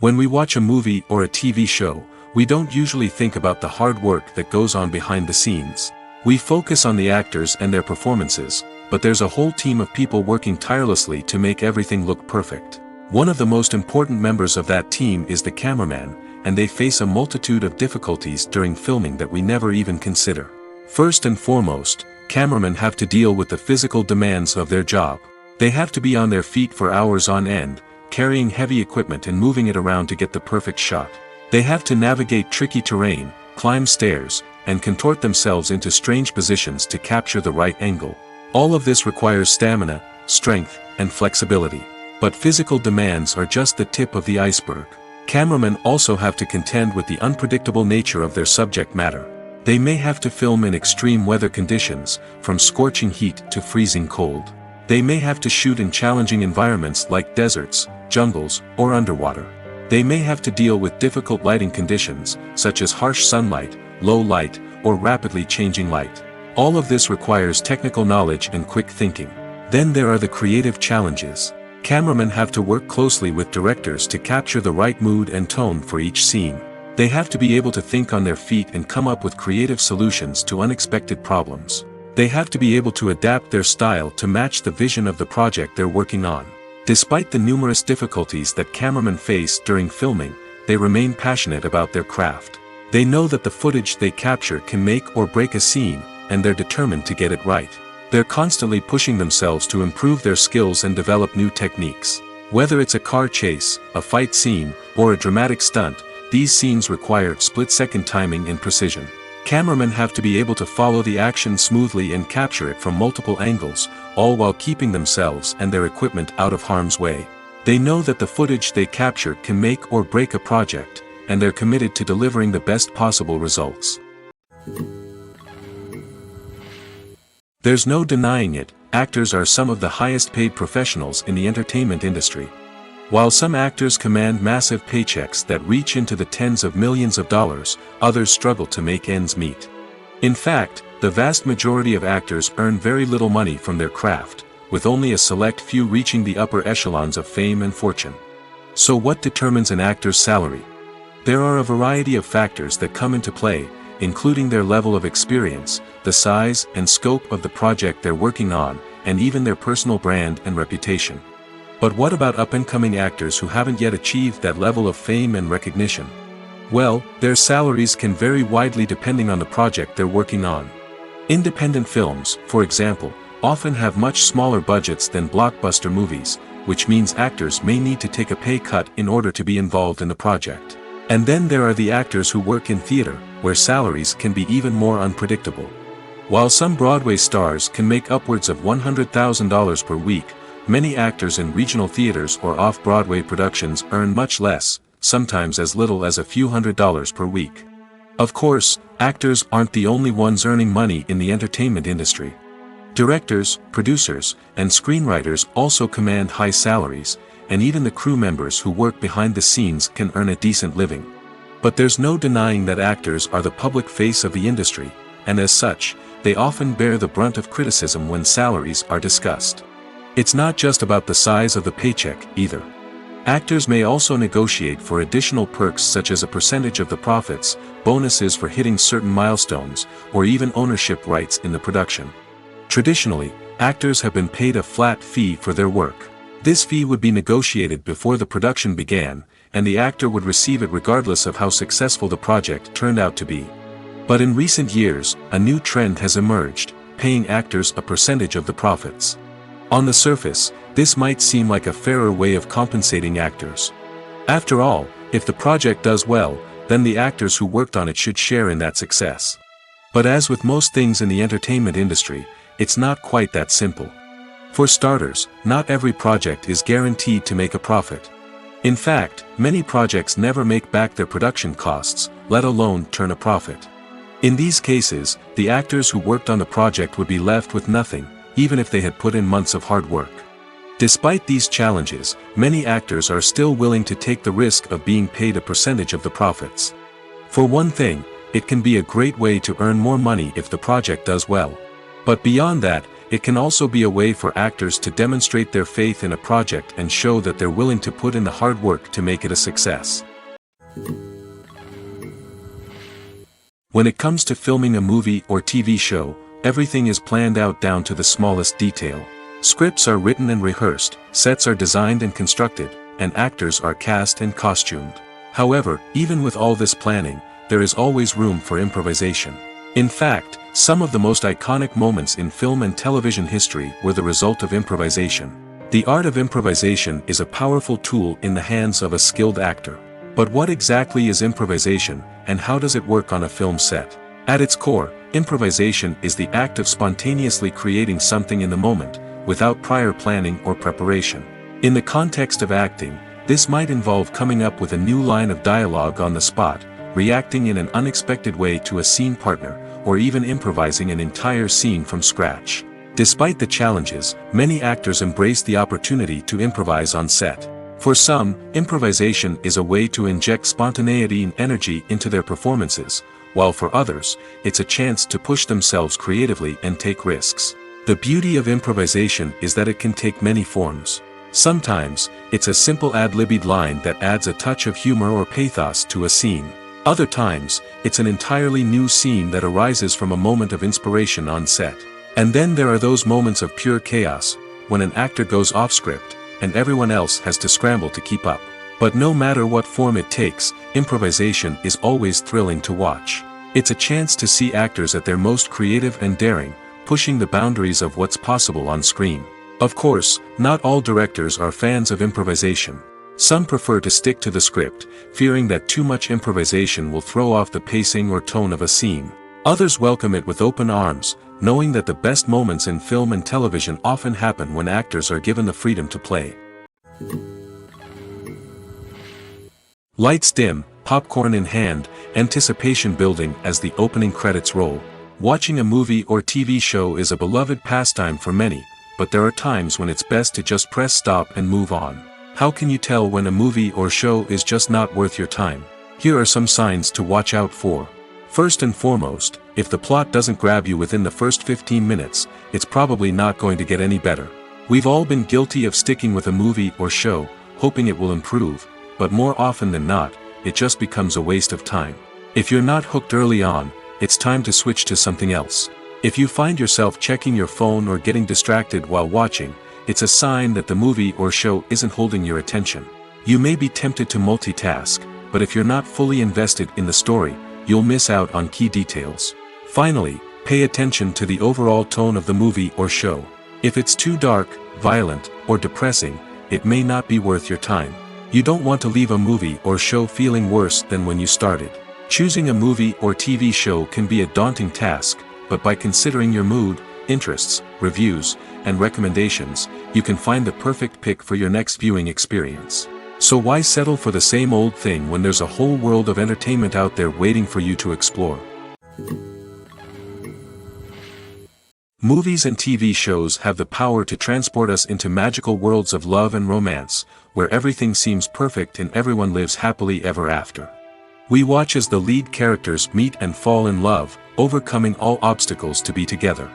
When we watch a movie or a TV show, we don't usually think about the hard work that goes on behind the scenes. We focus on the actors and their performances, but there's a whole team of people working tirelessly to make everything look perfect. One of the most important members of that team is the cameraman, and they face a multitude of difficulties during filming that we never even consider. First and foremost, cameramen have to deal with the physical demands of their job. They have to be on their feet for hours on end, carrying heavy equipment and moving it around to get the perfect shot. They have to navigate tricky terrain, climb stairs, and contort themselves into strange positions to capture the right angle. All of this requires stamina, strength, and flexibility. But physical demands are just the tip of the iceberg. Cameramen also have to contend with the unpredictable nature of their subject matter. They may have to film in extreme weather conditions, from scorching heat to freezing cold. They may have to shoot in challenging environments like deserts, jungles, or underwater. They may have to deal with difficult lighting conditions, such as harsh sunlight, low light, or rapidly changing light. All of this requires technical knowledge and quick thinking. Then there are the creative challenges. Cameramen have to work closely with directors to capture the right mood and tone for each scene. They have to be able to think on their feet and come up with creative solutions to unexpected problems. They have to be able to adapt their style to match the vision of the project they're working on. Despite the numerous difficulties that cameramen face during filming, they remain passionate about their craft. They know that the footage they capture can make or break a scene, and they're determined to get it right. They're constantly pushing themselves to improve their skills and develop new techniques. Whether it's a car chase, a fight scene, or a dramatic stunt, these scenes require split-second timing and precision. Cameramen have to be able to follow the action smoothly and capture it from multiple angles, all while keeping themselves and their equipment out of harm's way. They know that the footage they capture can make or break a project, and they're committed to delivering the best possible results. There's no denying it, actors are some of the highest paid professionals in the entertainment industry. While some actors command massive paychecks that reach into the tens of millions of dollars, others struggle to make ends meet. In fact, the vast majority of actors earn very little money from their craft, with only a select few reaching the upper echelons of fame and fortune. So what determines an actor's salary? There are a variety of factors that come into play, including their level of experience, the size and scope of the project they're working on, and even their personal brand and reputation. But what about up-and-coming actors who haven't yet achieved that level of fame and recognition? Well, their salaries can vary widely depending on the project they're working on. Independent films, for example, often have much smaller budgets than blockbuster movies, which means actors may need to take a pay cut in order to be involved in the project. And then there are the actors who work in theater, where salaries can be even more unpredictable. While some Broadway stars can make upwards of $100,000 per week, many actors in regional theaters or off-Broadway productions earn much less, sometimes as little as a few $100s per week. Of course, actors aren't the only ones earning money in the entertainment industry. Directors, producers, and screenwriters also command high salaries, and even the crew members who work behind the scenes can earn a decent living. But there's no denying that actors are the public face of the industry, and as such, they often bear the brunt of criticism when salaries are discussed. It's not just about the size of the paycheck, either. Actors may also negotiate for additional perks such as a percentage of the profits, bonuses for hitting certain milestones, or even ownership rights in the production. Traditionally, actors have been paid a flat fee for their work. This fee would be negotiated before the production began, and the actor would receive it regardless of how successful the project turned out to be. But in recent years, a new trend has emerged, paying actors a percentage of the profits. On the surface, this might seem like a fairer way of compensating actors. After all, if the project does well, then the actors who worked on it should share in that success. But as with most things in the entertainment industry, it's not quite that simple. For starters, not every project is guaranteed to make a profit. In fact, many projects never make back their production costs, let alone turn a profit. In these cases, the actors who worked on the project would be left with nothing, even if they had put in months of hard work. Despite these challenges, many actors are still willing to take the risk of being paid a percentage of the profits. For one thing, it can be a great way to earn more money if the project does well. But beyond that, it can also be a way for actors to demonstrate their faith in a project and show that they're willing to put in the hard work to make it a success. When it comes to filming a movie or TV show, everything is planned out down to the smallest detail. Scripts are written and rehearsed, sets are designed and constructed, and actors are cast and costumed. However, even with all this planning, there is always room for improvisation. In fact, some of the most iconic moments in film and television history were the result of improvisation. The art of improvisation is a powerful tool in the hands of a skilled actor. But what exactly is improvisation, and how does it work on a film set? At its core, improvisation is the act of spontaneously creating something in the moment, without prior planning or preparation. In the context of acting, this might involve coming up with a new line of dialogue on the spot, reacting in an unexpected way to a scene partner, or even improvising an entire scene from scratch. Despite the challenges, many actors embrace the opportunity to improvise on set. For some, improvisation is a way to inject spontaneity and energy into their performances, while for others, it's a chance to push themselves creatively and take risks. The beauty of improvisation is that it can take many forms. Sometimes, it's a simple ad-libbed line that adds a touch of humor or pathos to a scene. Other times, it's an entirely new scene that arises from a moment of inspiration on set. And then there are those moments of pure chaos, when an actor goes off script, and everyone else has to scramble to keep up. But no matter what form it takes, improvisation is always thrilling to watch. It's a chance to see actors at their most creative and daring, pushing the boundaries of what's possible on screen. Of course, not all directors are fans of improvisation. Some prefer to stick to the script, fearing that too much improvisation will throw off the pacing or tone of a scene. Others welcome it with open arms, knowing that the best moments in film and television often happen when actors are given the freedom to play. Lights dim, popcorn in hand, anticipation building as the opening credits roll. Watching a movie or TV show is a beloved pastime for many, but there are times when it's best to just press stop and move on. How can you tell when a movie or show is just not worth your time? Here are some signs to watch out for. First and foremost, if the plot doesn't grab you within the first 15 minutes, it's probably not going to get any better. We've all been guilty of sticking with a movie or show, hoping it will improve, but more often than not, it just becomes a waste of time. If you're not hooked early on, it's time to switch to something else. If you find yourself checking your phone or getting distracted while watching, it's a sign that the movie or show isn't holding your attention. You may be tempted to multitask, but if you're not fully invested in the story, you'll miss out on key details. Finally, Pay attention to the overall tone of the movie or show. If it's too dark, violent, or depressing, it may not be worth your time. You don't want to leave a movie or show feeling worse than when you started. Choosing a movie or TV show can be a daunting task, but by considering your mood, interests, reviews, and recommendations, you can find the perfect pick for your next viewing experience. So why settle for the same old thing when there's a whole world of entertainment out there waiting for you to explore? Movies and TV shows have the power to transport us into magical worlds of love and romance, where everything seems perfect and everyone lives happily ever after. We watch as the lead characters meet and fall in love, overcoming all obstacles to be together.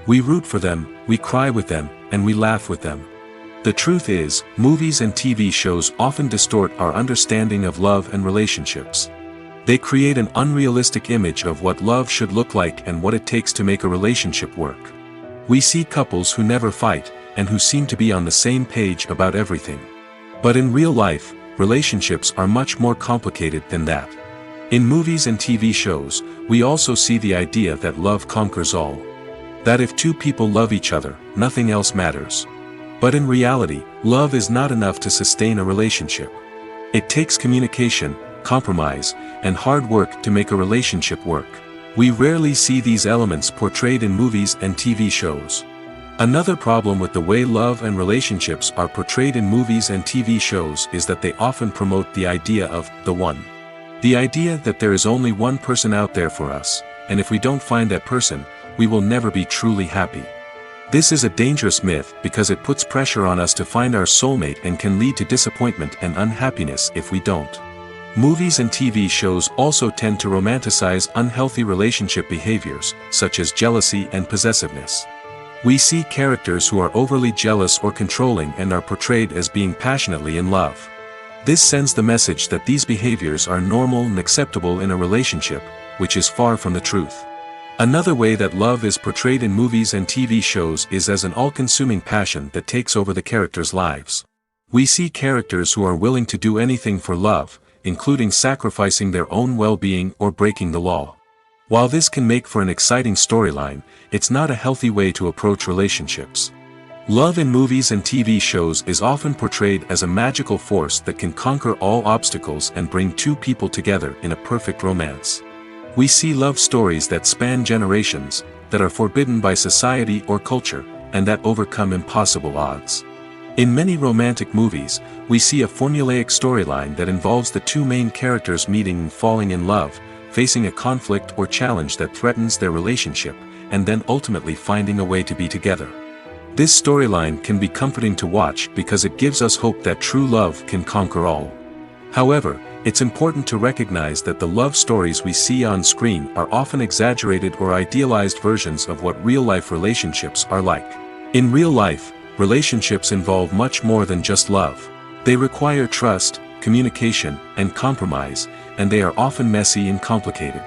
We root for them, we cry with them, and we laugh with them. The truth is, movies and TV shows often distort our understanding of love and relationships. They create an unrealistic image of what love should look like and what it takes to make a relationship work. We see couples who never fight, and who seem to be on the same page about everything. But in real life, relationships are much more complicated than that. In movies and TV shows, we also see the idea that love conquers all. That if two people love each other, nothing else matters. But in reality, love is not enough to sustain a relationship. It takes communication, compromise, and hard work to make a relationship work. We rarely see these elements portrayed in movies and TV shows. Another problem with the way love and relationships are portrayed in movies and TV shows is that they often promote the idea of the one. The idea that there is only one person out there for us, and if we don't find that person, we will never be truly happy. This is a dangerous myth because it puts pressure on us to find our soulmate and can lead to disappointment and unhappiness if we don't. Movies and TV shows also tend to romanticize unhealthy relationship behaviors, such as jealousy and possessiveness. We see characters who are overly jealous or controlling and are portrayed as being passionately in love. This sends the message that these behaviors are normal and acceptable in a relationship, which is far from the truth. Another way that love is portrayed in movies and TV shows is as an all-consuming passion that takes over the characters' lives. We see characters who are willing to do anything for love, including sacrificing their own well-being or breaking the law. While this can make for an exciting storyline, it's not a healthy way to approach relationships. Love in movies and TV shows is often portrayed as a magical force that can conquer all obstacles and bring two people together in a perfect romance. We see love stories that span generations, that are forbidden by society or culture, and that overcome impossible odds. In many romantic movies, we see a formulaic storyline that involves the two main characters meeting and falling in love, facing a conflict or challenge that threatens their relationship, and then ultimately finding a way to be together. This storyline can be comforting to watch because it gives us hope that true love can conquer all. However, it's important to recognize that the love stories we see on screen are often exaggerated or idealized versions of what real-life relationships are like. In real life, relationships involve much more than just love. They require trust, communication, and compromise, and they are often messy and complicated.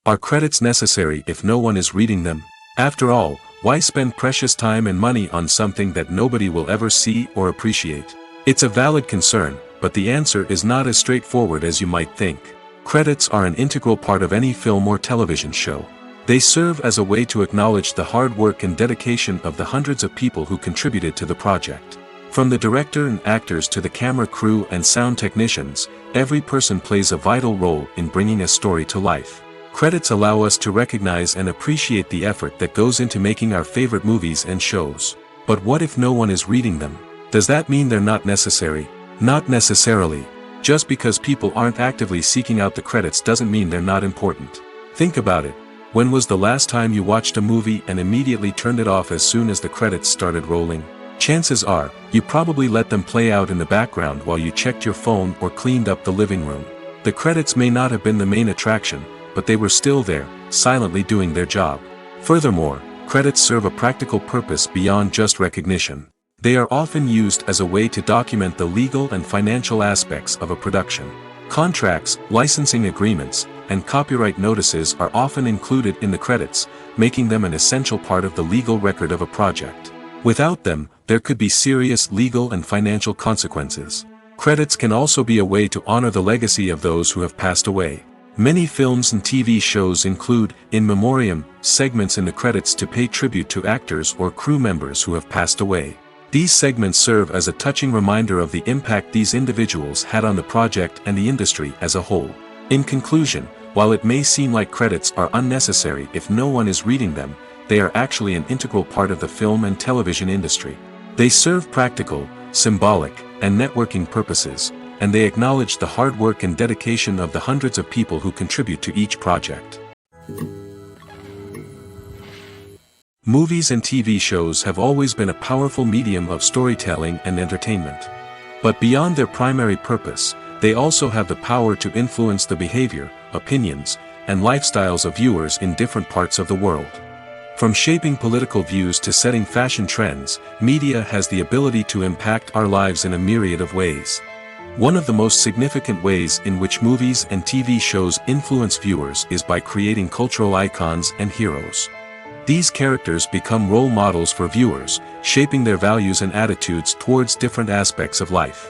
Are credits necessary if no one is reading them? After all, why spend precious time and money on something that nobody will ever see or appreciate? It's a valid concern, but the answer is not as straightforward as you might think. Credits are an integral part of any film or television show. They serve as a way to acknowledge the hard work and dedication of the hundreds of people who contributed to the project. From the director and actors to the camera crew and sound technicians, every person plays a vital role in bringing a story to life. Credits allow us to recognize and appreciate the effort that goes into making our favorite movies and shows. But what if no one is reading them? Does that mean they're not necessary? Not necessarily. Just because people aren't actively seeking out the credits doesn't mean they're not important. Think about it. When was the last time you watched a movie and immediately turned it off as soon as the credits started rolling? Chances are, you probably let them play out in the background while you checked your phone or cleaned up the living room. The credits may not have been the main attraction, but they were still there, silently doing their job. Furthermore, credits serve a practical purpose beyond just recognition. They are often used as a way to document the legal and financial aspects of a production. Contracts, licensing agreements, and copyright notices are often included in the credits, making them an essential part of the legal record of a project. Without them, there could be serious legal and financial consequences. Credits can also be a way to honor the legacy of those who have passed away. Many films and TV shows include, in memoriam, segments in the credits to pay tribute to actors or crew members who have passed away. These segments serve as a touching reminder of the impact these individuals had on the project and the industry as a whole. In conclusion, while it may seem like credits are unnecessary if no one is reading them, they are actually an integral part of the film and television industry. They serve practical, symbolic, and networking purposes, and they acknowledge the hard work and dedication of the hundreds of people who contribute to each project. Movies and TV shows have always been a powerful medium of storytelling and entertainment. But beyond their primary purpose, they also have the power to influence the behavior, opinions, and lifestyles of viewers in different parts of the world. From shaping political views to setting fashion trends, media has the ability to impact our lives in a myriad of ways. One of the most significant ways in which movies and TV shows influence viewers is by creating cultural icons and heroes. These characters become role models for viewers, shaping their values and attitudes towards different aspects of life.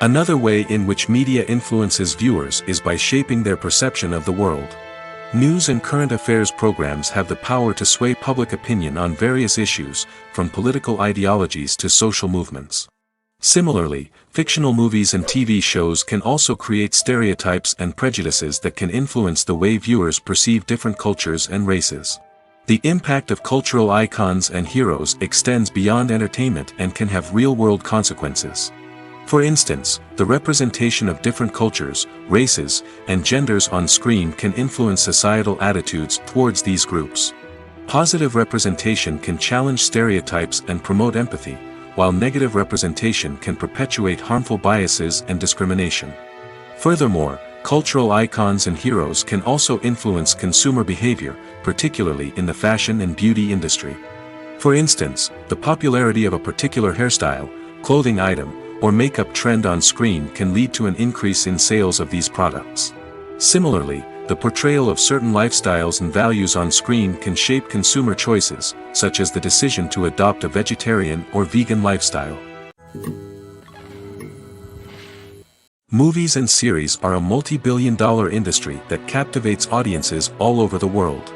Another way in which media influences viewers is by shaping their perception of the world. News and current affairs programs have the power to sway public opinion on various issues, from political ideologies to social movements. Similarly, fictional movies and TV shows can also create stereotypes and prejudices that can influence the way viewers perceive different cultures and races. The impact of cultural icons and heroes extends beyond entertainment and can have real-world consequences. For instance, the representation of different cultures, races, and genders on screen can influence societal attitudes towards these groups. Positive representation can challenge stereotypes and promote empathy, while negative representation can perpetuate harmful biases and discrimination. Furthermore, cultural icons and heroes can also influence consumer behavior, particularly in the fashion and beauty industry. For instance, the popularity of a particular hairstyle, clothing item, or makeup trend on screen can lead to an increase in sales of these products. Similarly, the portrayal of certain lifestyles and values on screen can shape consumer choices, such as the decision to adopt a vegetarian or vegan lifestyle. Movies and series are a multi-billion-dollar industry that captivates audiences all over the world.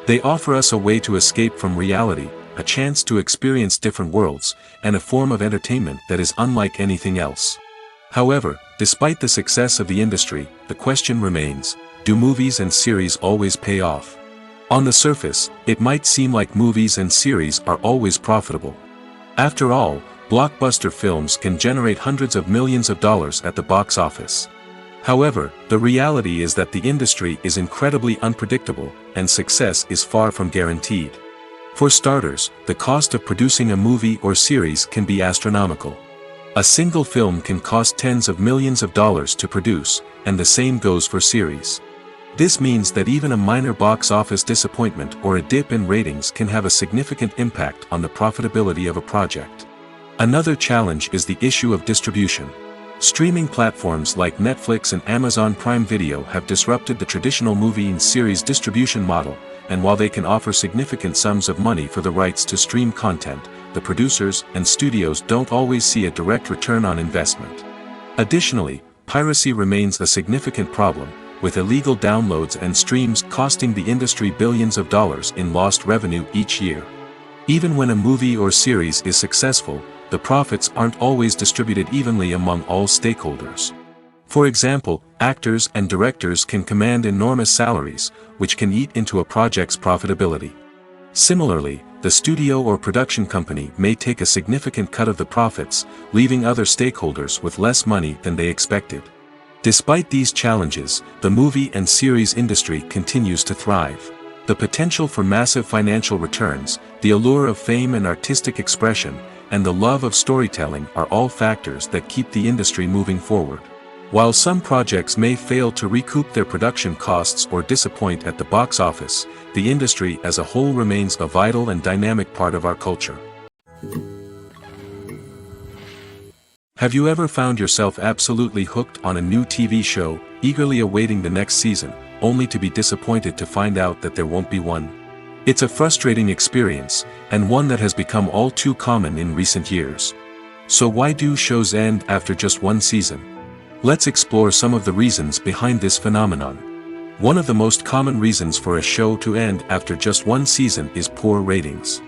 They offer us a way to escape from reality, a chance to experience different worlds, and a form of entertainment that is unlike anything else. However, despite the success of the industry, the question remains, do movies and series always pay off? On the surface, it might seem like movies and series are always profitable. After all, blockbuster films can generate hundreds of millions of dollars at the box office. However, the reality is that the industry is incredibly unpredictable, and success is far from guaranteed. For starters, the cost of producing a movie or series can be astronomical. A single film can cost tens of millions of dollars to produce, and the same goes for series. This means that even a minor box office disappointment or a dip in ratings can have a significant impact on the profitability of a project. Another challenge is the issue of distribution. Streaming platforms like Netflix and Amazon Prime Video have disrupted the traditional movie and series distribution model, and while they can offer significant sums of money for the rights to stream content, the producers and studios don't always see a direct return on investment. Additionally, piracy remains a significant problem, with illegal downloads and streams costing the industry billions of dollars in lost revenue each year. Even when a movie or series is successful, the profits aren't always distributed evenly among all stakeholders. For example, actors and directors can command enormous salaries, which can eat into a project's profitability. Similarly, the studio or production company may take a significant cut of the profits, leaving other stakeholders with less money than they expected. Despite these challenges, the movie and series industry continues to thrive. The potential for massive financial returns, the allure of fame and artistic expression, and the love of storytelling are all factors that keep the industry moving forward. While some projects may fail to recoup their production costs or disappoint at the box office, the industry as a whole remains a vital and dynamic part of our culture. Have you ever found yourself absolutely hooked on a new TV show, eagerly awaiting the next season, only to be disappointed to find out that there won't be one? It's a frustrating experience, and one that has become all too common in recent years. So why do shows end after just one season? Let's explore some of the reasons behind this phenomenon. One of the most common reasons for a show to end after just one season is poor ratings.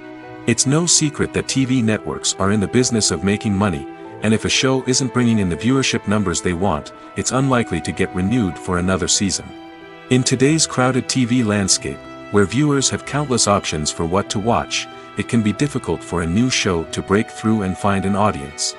It's no secret that TV networks are in the business of making money, and if a show isn't bringing in the viewership numbers they want, it's unlikely to get renewed for another season. In today's crowded TV landscape, where viewers have countless options for what to watch, it can be difficult for a new show to break through and find an audience.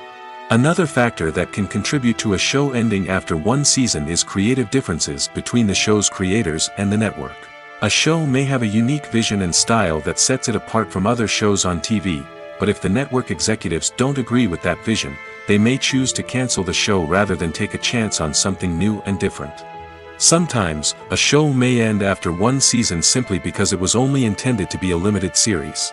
Another factor that can contribute to a show ending after one season is creative differences between the show's creators and the network. A show may have a unique vision and style that sets it apart from other shows on TV, but if the network executives don't agree with that vision, they may choose to cancel the show rather than take a chance on something new and different. Sometimes, a show may end after one season simply because it was only intended to be a limited series.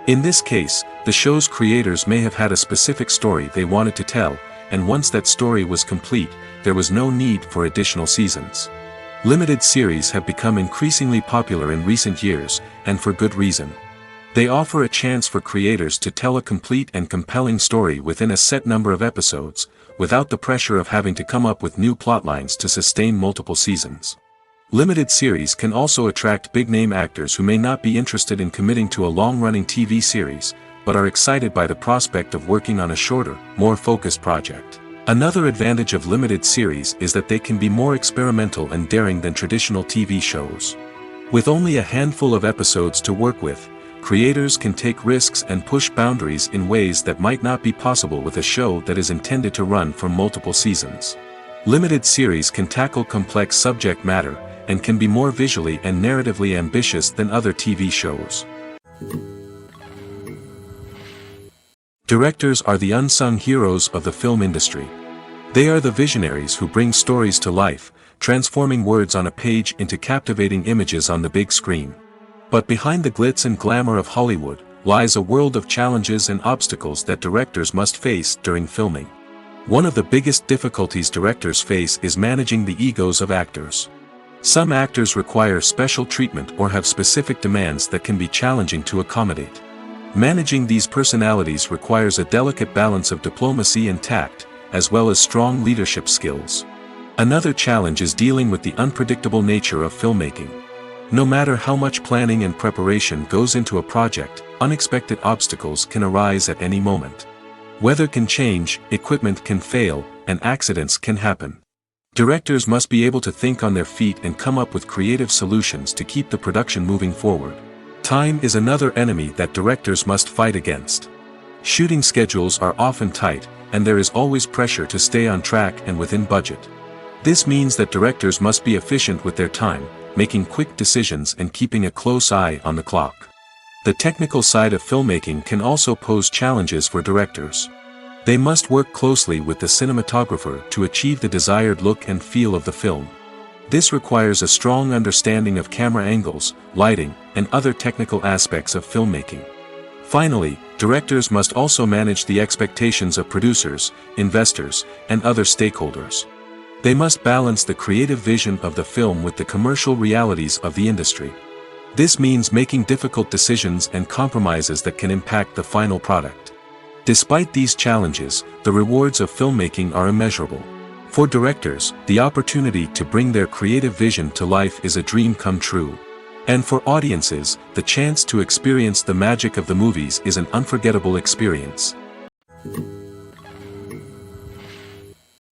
In this case, the show's creators may have had a specific story they wanted to tell, and once that story was complete, there was no need for additional seasons. Limited series have become increasingly popular in recent years, and for good reason. They offer a chance for creators to tell a complete and compelling story within a set number of episodes, without the pressure of having to come up with new plotlines to sustain multiple seasons. Limited series can also attract big-name actors who may not be interested in committing to a long-running TV series, but are excited by the prospect of working on a shorter, more focused project. Another advantage of limited series is that they can be more experimental and daring than traditional TV shows. With only a handful of episodes to work with, creators can take risks and push boundaries in ways that might not be possible with a show that is intended to run for multiple seasons. Limited series can tackle complex subject matter, and can be more visually and narratively ambitious than other TV shows. Directors are the unsung heroes of the film industry. They are the visionaries who bring stories to life, transforming words on a page into captivating images on the big screen. But behind the glitz and glamour of Hollywood, lies a world of challenges and obstacles that directors must face during filming. One of the biggest difficulties directors face is managing the egos of actors. Some actors require special treatment or have specific demands that can be challenging to accommodate. Managing these personalities requires a delicate balance of diplomacy and tact, as well as strong leadership skills. Another challenge is dealing with the unpredictable nature of filmmaking. No matter how much planning and preparation goes into a project, unexpected obstacles can arise at any moment. Weather can change, equipment can fail, and accidents can happen. Directors must be able to think on their feet and come up with creative solutions to keep the production moving forward. Time is another enemy that directors must fight against. Shooting schedules are often tight, and there is always pressure to stay on track and within budget. This means that directors must be efficient with their time, making quick decisions and keeping a close eye on the clock. The technical side of filmmaking can also pose challenges for directors. They must work closely with the cinematographer to achieve the desired look and feel of the film. This requires a strong understanding of camera angles, lighting, and other technical aspects of filmmaking. Finally, directors must also manage the expectations of producers, investors, and other stakeholders. They must balance the creative vision of the film with the commercial realities of the industry. This means making difficult decisions and compromises that can impact the final product. Despite these challenges, the rewards of filmmaking are immeasurable. For directors, the opportunity to bring their creative vision to life is a dream come true. And for audiences, the chance to experience the magic of the movies is an unforgettable experience.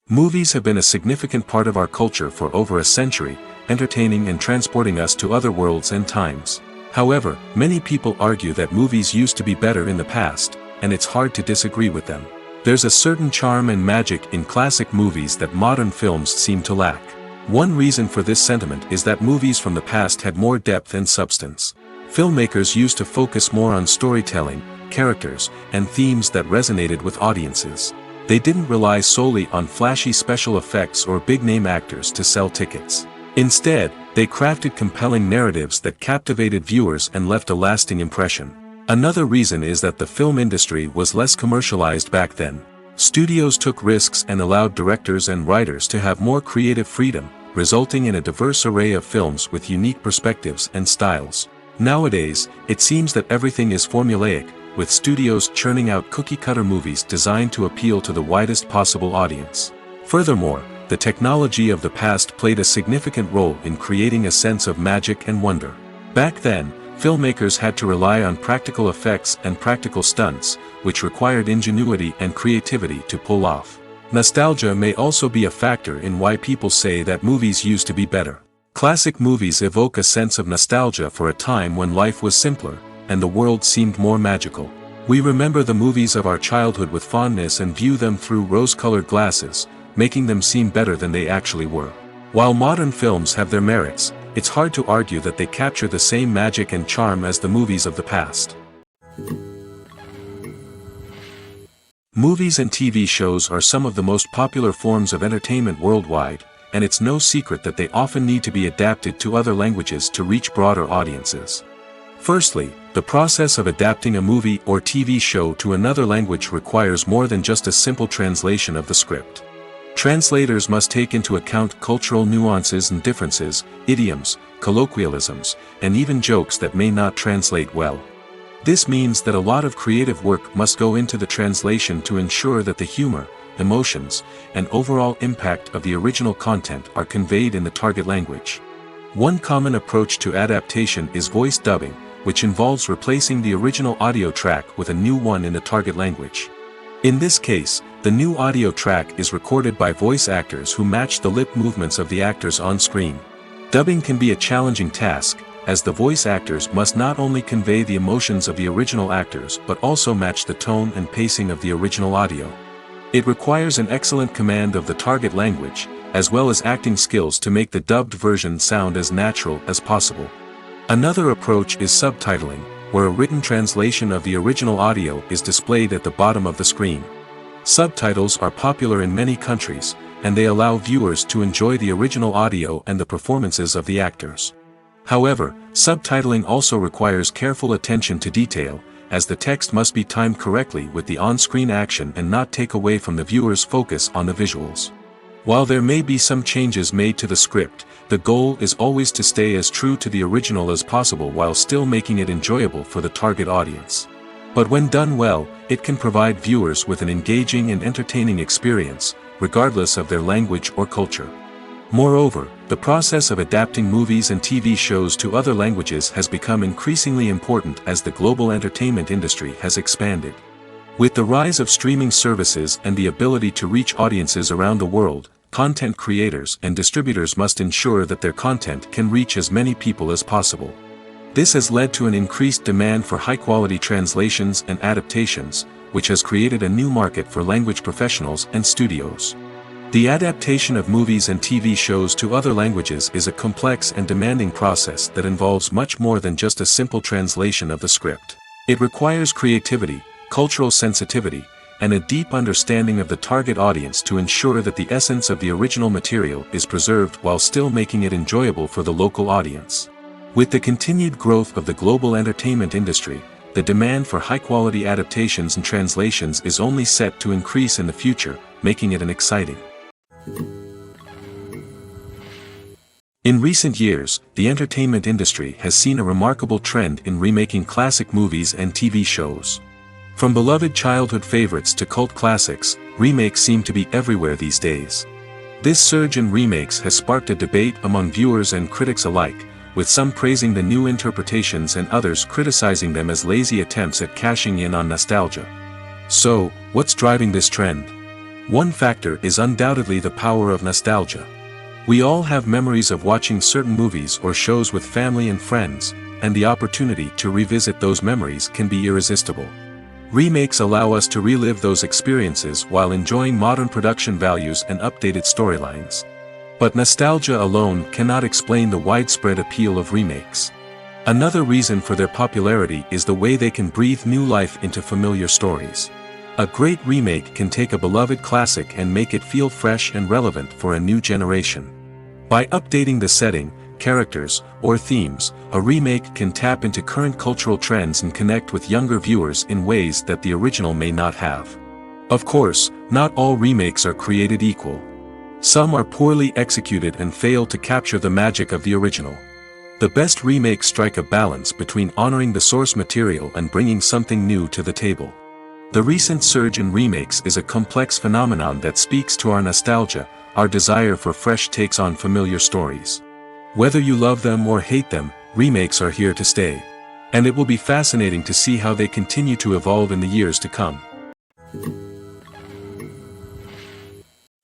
Movies have been a significant part of our culture for over a century, entertaining and transporting us to other worlds and times. However, many people argue that movies used to be better in the past, and it's hard to disagree with them. There's a certain charm and magic in classic movies that modern films seem to lack. One reason for this sentiment is that movies from the past had more depth and substance. Filmmakers used to focus more on storytelling, characters, and themes that resonated with audiences. They didn't rely solely on flashy special effects or big-name actors to sell tickets. Instead, they crafted compelling narratives that captivated viewers and left a lasting impression. Another reason is that the film industry was less commercialized back then. Studios took risks and allowed directors and writers to have more creative freedom, resulting in a diverse array of films with unique perspectives and styles. Nowadays, it seems that everything is formulaic, with studios churning out cookie-cutter movies designed to appeal to the widest possible audience. Furthermore, the technology of the past played a significant role in creating a sense of magic and wonder. Back then, filmmakers had to rely on practical effects and practical stunts, which required ingenuity and creativity to pull off. Nostalgia may also be a factor in why people say that movies used to be better. Classic movies evoke a sense of nostalgia for a time when life was simpler, and the world seemed more magical. We remember the movies of our childhood with fondness and view them through rose-colored glasses, making them seem better than they actually were. While modern films have their merits, it's hard to argue that they capture the same magic and charm as the movies of the past. Movies and TV shows are some of the most popular forms of entertainment worldwide, and it's no secret that they often need to be adapted to other languages to reach broader audiences. Firstly, the process of adapting a movie or TV show to another language requires more than just a simple translation of the script. Translators must take into account cultural nuances and differences, idioms, colloquialisms, and even jokes that may not translate well. This means that a lot of creative work must go into the translation to ensure that the humor, emotions, and overall impact of the original content are conveyed in the target language. One common approach to adaptation is voice dubbing, which involves replacing the original audio track with a new one in the target language. In this case, the new audio track is recorded by voice actors who match the lip movements of the actors on screen. Dubbing can be a challenging task, as the voice actors must not only convey the emotions of the original actors but also match the tone and pacing of the original audio. It requires an excellent command of the target language, as well as acting skills to make the dubbed version sound as natural as possible. Another approach is subtitling, where a written translation of the original audio is displayed at the bottom of the screen. Subtitles are popular in many countries, and they allow viewers to enjoy the original audio and the performances of the actors. However, subtitling also requires careful attention to detail, as the text must be timed correctly with the on-screen action and not take away from the viewer's focus on the visuals. While there may be some changes made to the script, the goal is always to stay as true to the original as possible while still making it enjoyable for the target audience. But when done well, it can provide viewers with an engaging and entertaining experience, regardless of their language or culture. Moreover, the process of adapting movies and TV shows to other languages has become increasingly important as the global entertainment industry has expanded. With the rise of streaming services and the ability to reach audiences around the world, content creators and distributors must ensure that their content can reach as many people as possible. This has led to an increased demand for high-quality translations and adaptations, which has created a new market for language professionals and studios. The adaptation of movies and TV shows to other languages is a complex and demanding process that involves much more than just a simple translation of the script. It requires creativity, cultural sensitivity, and a deep understanding of the target audience to ensure that the essence of the original material is preserved while still making it enjoyable for the local audience. With the continued growth of the global entertainment industry, the demand for high-quality adaptations and translations is only set to increase in the future, making it exciting. In recent years, the entertainment industry has seen a remarkable trend in remaking classic movies and TV shows. From beloved childhood favorites to cult classics, remakes seem to be everywhere these days. This surge in remakes has sparked a debate among viewers and critics alike, with some praising the new interpretations and others criticizing them as lazy attempts at cashing in on nostalgia. So, what's driving this trend? One factor is undoubtedly the power of nostalgia. We all have memories of watching certain movies or shows with family and friends, and the opportunity to revisit those memories can be irresistible. Remakes allow us to relive those experiences while enjoying modern production values and updated storylines. But nostalgia alone cannot explain the widespread appeal of remakes. Another reason for their popularity is the way they can breathe new life into familiar stories. A great remake can take a beloved classic and make it feel fresh and relevant for a new generation. By updating the setting, characters, or themes, a remake can tap into current cultural trends and connect with younger viewers in ways that the original may not have. Of course, not all remakes are created equal. Some are poorly executed and fail to capture the magic of the original. The best remakes strike a balance between honoring the source material and bringing something new to the table. The recent surge in remakes is a complex phenomenon that speaks to our nostalgia, our desire for fresh takes on familiar stories. Whether you love them or hate them, remakes are here to stay. And it will be fascinating to see how they continue to evolve in the years to come.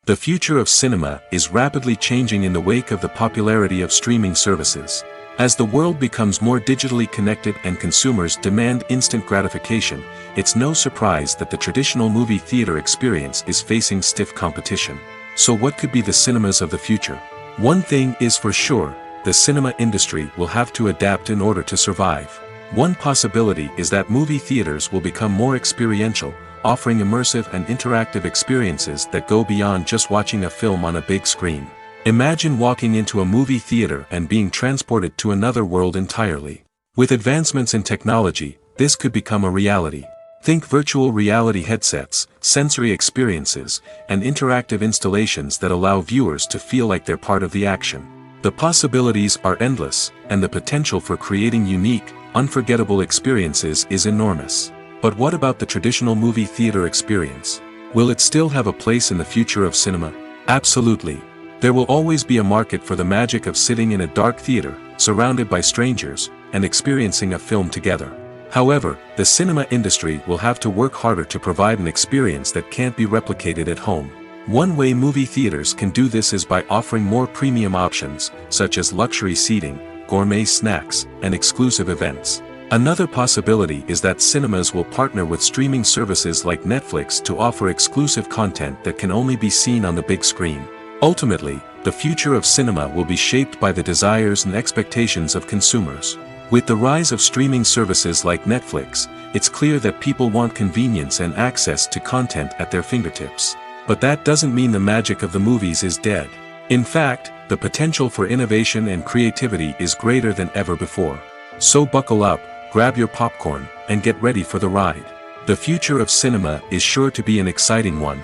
The future of cinema is rapidly changing in the wake of the popularity of streaming services. As the world becomes more digitally connected and consumers demand instant gratification, it's no surprise that the traditional movie theater experience is facing stiff competition. So what could be the cinemas of the future? One thing is for sure, the cinema industry will have to adapt in order to survive. One possibility is that movie theaters will become more experiential, offering immersive and interactive experiences that go beyond just watching a film on a big screen. Imagine walking into a movie theater and being transported to another world entirely. With advancements in technology, this could become a reality. Think virtual reality headsets, sensory experiences, and interactive installations that allow viewers to feel like they're part of the action. The possibilities are endless, and the potential for creating unique, unforgettable experiences is enormous. But what about the traditional movie theater experience? Will it still have a place in the future of cinema? Absolutely. There will always be a market for the magic of sitting in a dark theater, surrounded by strangers, and experiencing a film together. However, the cinema industry will have to work harder to provide an experience that can't be replicated at home. One way movie theaters can do this is by offering more premium options, such as luxury seating, gourmet snacks, and exclusive events. Another possibility is that cinemas will partner with streaming services like Netflix to offer exclusive content that can only be seen on the big screen. Ultimately, the future of cinema will be shaped by the desires and expectations of consumers. With the rise of streaming services like Netflix, it's clear that people want convenience and access to content at their fingertips. But that doesn't mean the magic of the movies is dead. In fact, the potential for innovation and creativity is greater than ever before. So buckle up, grab your popcorn, and get ready for the ride. The future of cinema is sure to be an exciting one.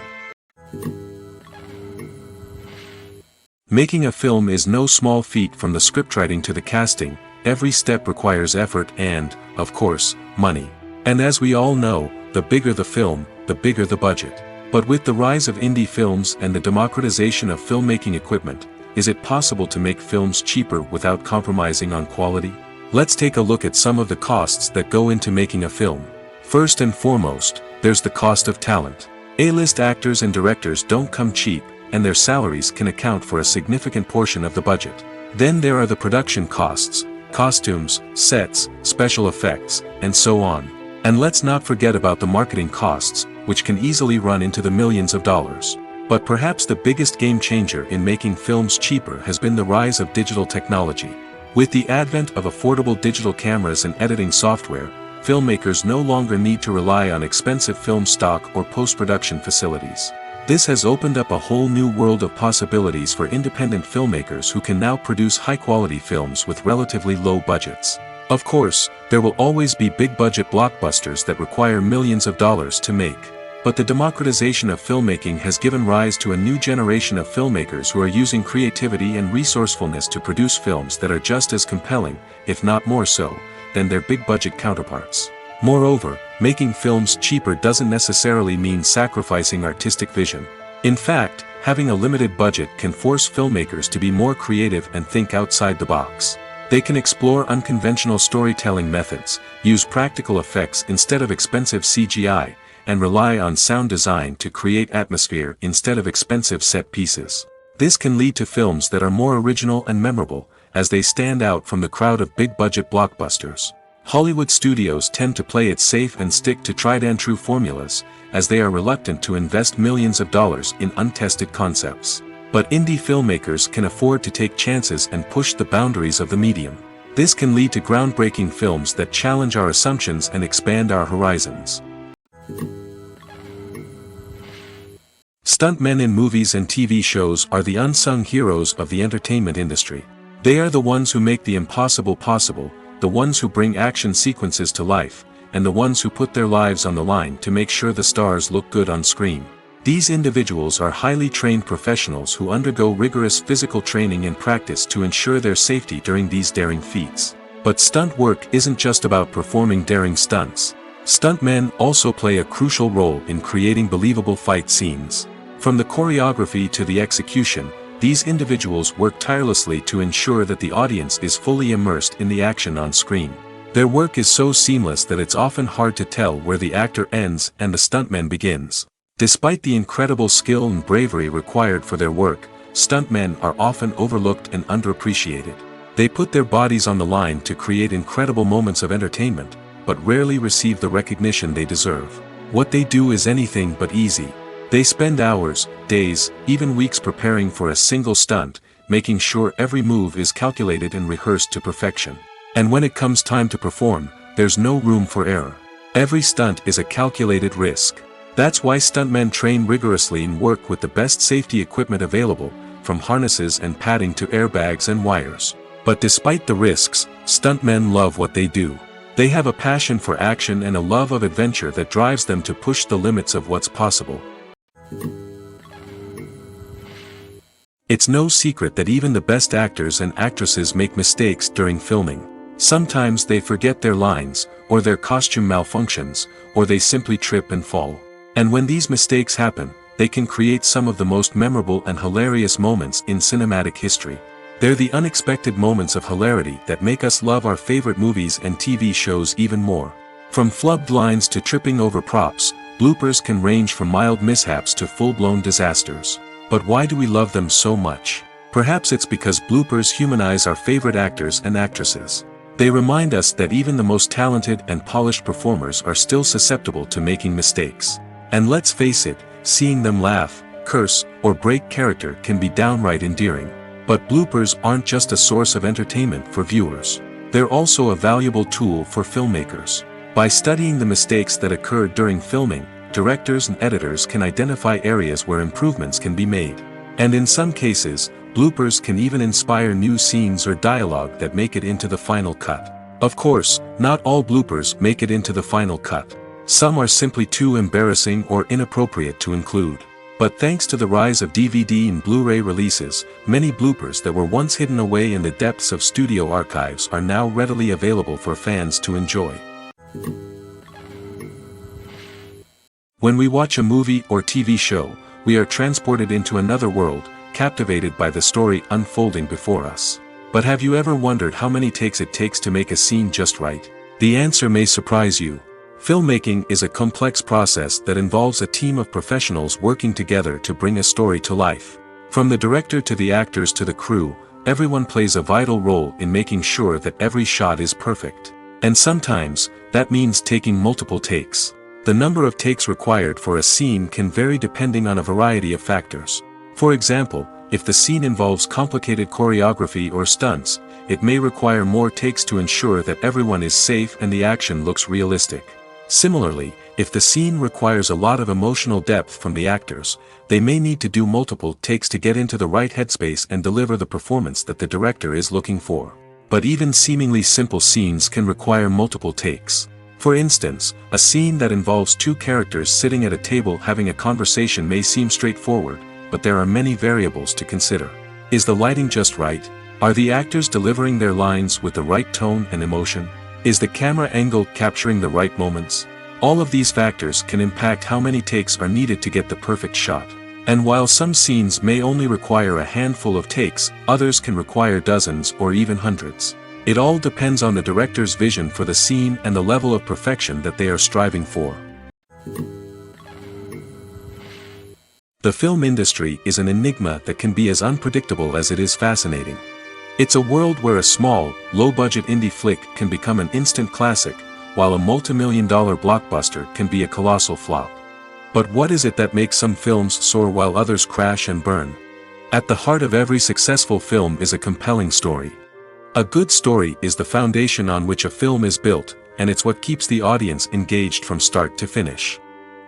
Making a film is no small feat. From the scriptwriting to the casting, every step requires effort and, of course, money. And as we all know, the bigger the film, the bigger the budget. But with the rise of indie films and the democratization of filmmaking equipment, is it possible to make films cheaper without compromising on quality? Let's take a look at some of the costs that go into making a film. First and foremost, there's the cost of talent. A-list actors and directors don't come cheap, and their salaries can account for a significant portion of the budget. Then there are the production costs, costumes, sets, special effects, and so on. And let's not forget about the marketing costs, which can easily run into the millions of dollars. But perhaps the biggest game changer in making films cheaper has been the rise of digital technology. With the advent of affordable digital cameras and editing software, filmmakers no longer need to rely on expensive film stock or post-production facilities. This has opened up a whole new world of possibilities for independent filmmakers who can now produce high-quality films with relatively low budgets. Of course, there will always be big-budget blockbusters that require millions of dollars to make. But the democratization of filmmaking has given rise to a new generation of filmmakers who are using creativity and resourcefulness to produce films that are just as compelling, if not more so, than their big-budget counterparts. Moreover, making films cheaper doesn't necessarily mean sacrificing artistic vision. In fact, having a limited budget can force filmmakers to be more creative and think outside the box. They can explore unconventional storytelling methods, use practical effects instead of expensive CGI, and rely on sound design to create atmosphere instead of expensive set pieces. This can lead to films that are more original and memorable, as they stand out from the crowd of big-budget blockbusters. Hollywood studios tend to play it safe and stick to tried-and-true formulas, as they are reluctant to invest millions of dollars in untested concepts. But indie filmmakers can afford to take chances and push the boundaries of the medium. This can lead to groundbreaking films that challenge our assumptions and expand our horizons. Stuntmen in movies and TV shows are the unsung heroes of the entertainment industry. They are the ones who make the impossible possible, the ones who bring action sequences to life, and the ones who put their lives on the line to make sure the stars look good on screen. These individuals are highly trained professionals who undergo rigorous physical training and practice to ensure their safety during these daring feats. But stunt work isn't just about performing daring stunts. Stuntmen also play a crucial role in creating believable fight scenes. From the choreography to the execution, these individuals work tirelessly to ensure that the audience is fully immersed in the action on screen. Their work is so seamless that it's often hard to tell where the actor ends and the stuntman begins. Despite the incredible skill and bravery required for their work, stuntmen are often overlooked and underappreciated. They put their bodies on the line to create incredible moments of entertainment, but rarely receive the recognition they deserve. What they do is anything but easy. They spend hours, days, even weeks preparing for a single stunt, making sure every move is calculated and rehearsed to perfection. And when it comes time to perform, there's no room for error. Every stunt is a calculated risk. That's why stuntmen train rigorously and work with the best safety equipment available, from harnesses and padding to airbags and wires. But despite the risks, stuntmen love what they do. They have a passion for action and a love of adventure that drives them to push the limits of what's possible. It's no secret that even the best actors and actresses make mistakes during filming. Sometimes they forget their lines, or their costume malfunctions, or they simply trip and fall. And when these mistakes happen, they can create some of the most memorable and hilarious moments in cinematic history. They're the unexpected moments of hilarity that make us love our favorite movies and TV shows even more. From flubbed lines to tripping over props, bloopers can range from mild mishaps to full-blown disasters. But why do we love them so much? Perhaps it's because bloopers humanize our favorite actors and actresses. They remind us that even the most talented and polished performers are still susceptible to making mistakes. And let's face it, seeing them laugh, curse, or break character can be downright endearing. But bloopers aren't just a source of entertainment for viewers. They're also a valuable tool for filmmakers. By studying the mistakes that occurred during filming, directors and editors can identify areas where improvements can be made. And in some cases, bloopers can even inspire new scenes or dialogue that make it into the final cut. Of course, not all bloopers make it into the final cut. Some are simply too embarrassing or inappropriate to include. But thanks to the rise of DVD and Blu-ray releases, many bloopers that were once hidden away in the depths of studio archives are now readily available for fans to enjoy. When we watch a movie or TV show, we are transported into another world, captivated by the story unfolding before us. But have you ever wondered how many takes it takes to make a scene just right? The answer may surprise you. Filmmaking is a complex process that involves a team of professionals working together to bring a story to life. From the director to the actors to the crew, everyone plays a vital role in making sure that every shot is perfect. And sometimes, that means taking multiple takes. The number of takes required for a scene can vary depending on a variety of factors. For example, if the scene involves complicated choreography or stunts, it may require more takes to ensure that everyone is safe and the action looks realistic. Similarly, if the scene requires a lot of emotional depth from the actors, they may need to do multiple takes to get into the right headspace and deliver the performance that the director is looking for. But even seemingly simple scenes can require multiple takes. For instance, a scene that involves two characters sitting at a table having a conversation may seem straightforward, but there are many variables to consider. Is the lighting just right? Are the actors delivering their lines with the right tone and emotion? Is the camera angle capturing the right moments? All of these factors can impact how many takes are needed to get the perfect shot. And while some scenes may only require a handful of takes, others can require dozens or even hundreds. It all depends on the director's vision for the scene and the level of perfection that they are striving for. The film industry is an enigma that can be as unpredictable as it is fascinating. It's a world where a small, low-budget indie flick can become an instant classic, while a multi-million-dollar blockbuster can be a colossal flop. But what is it that makes some films soar while others crash and burn? At the heart of every successful film is a compelling story. A good story is the foundation on which a film is built, and it's what keeps the audience engaged from start to finish.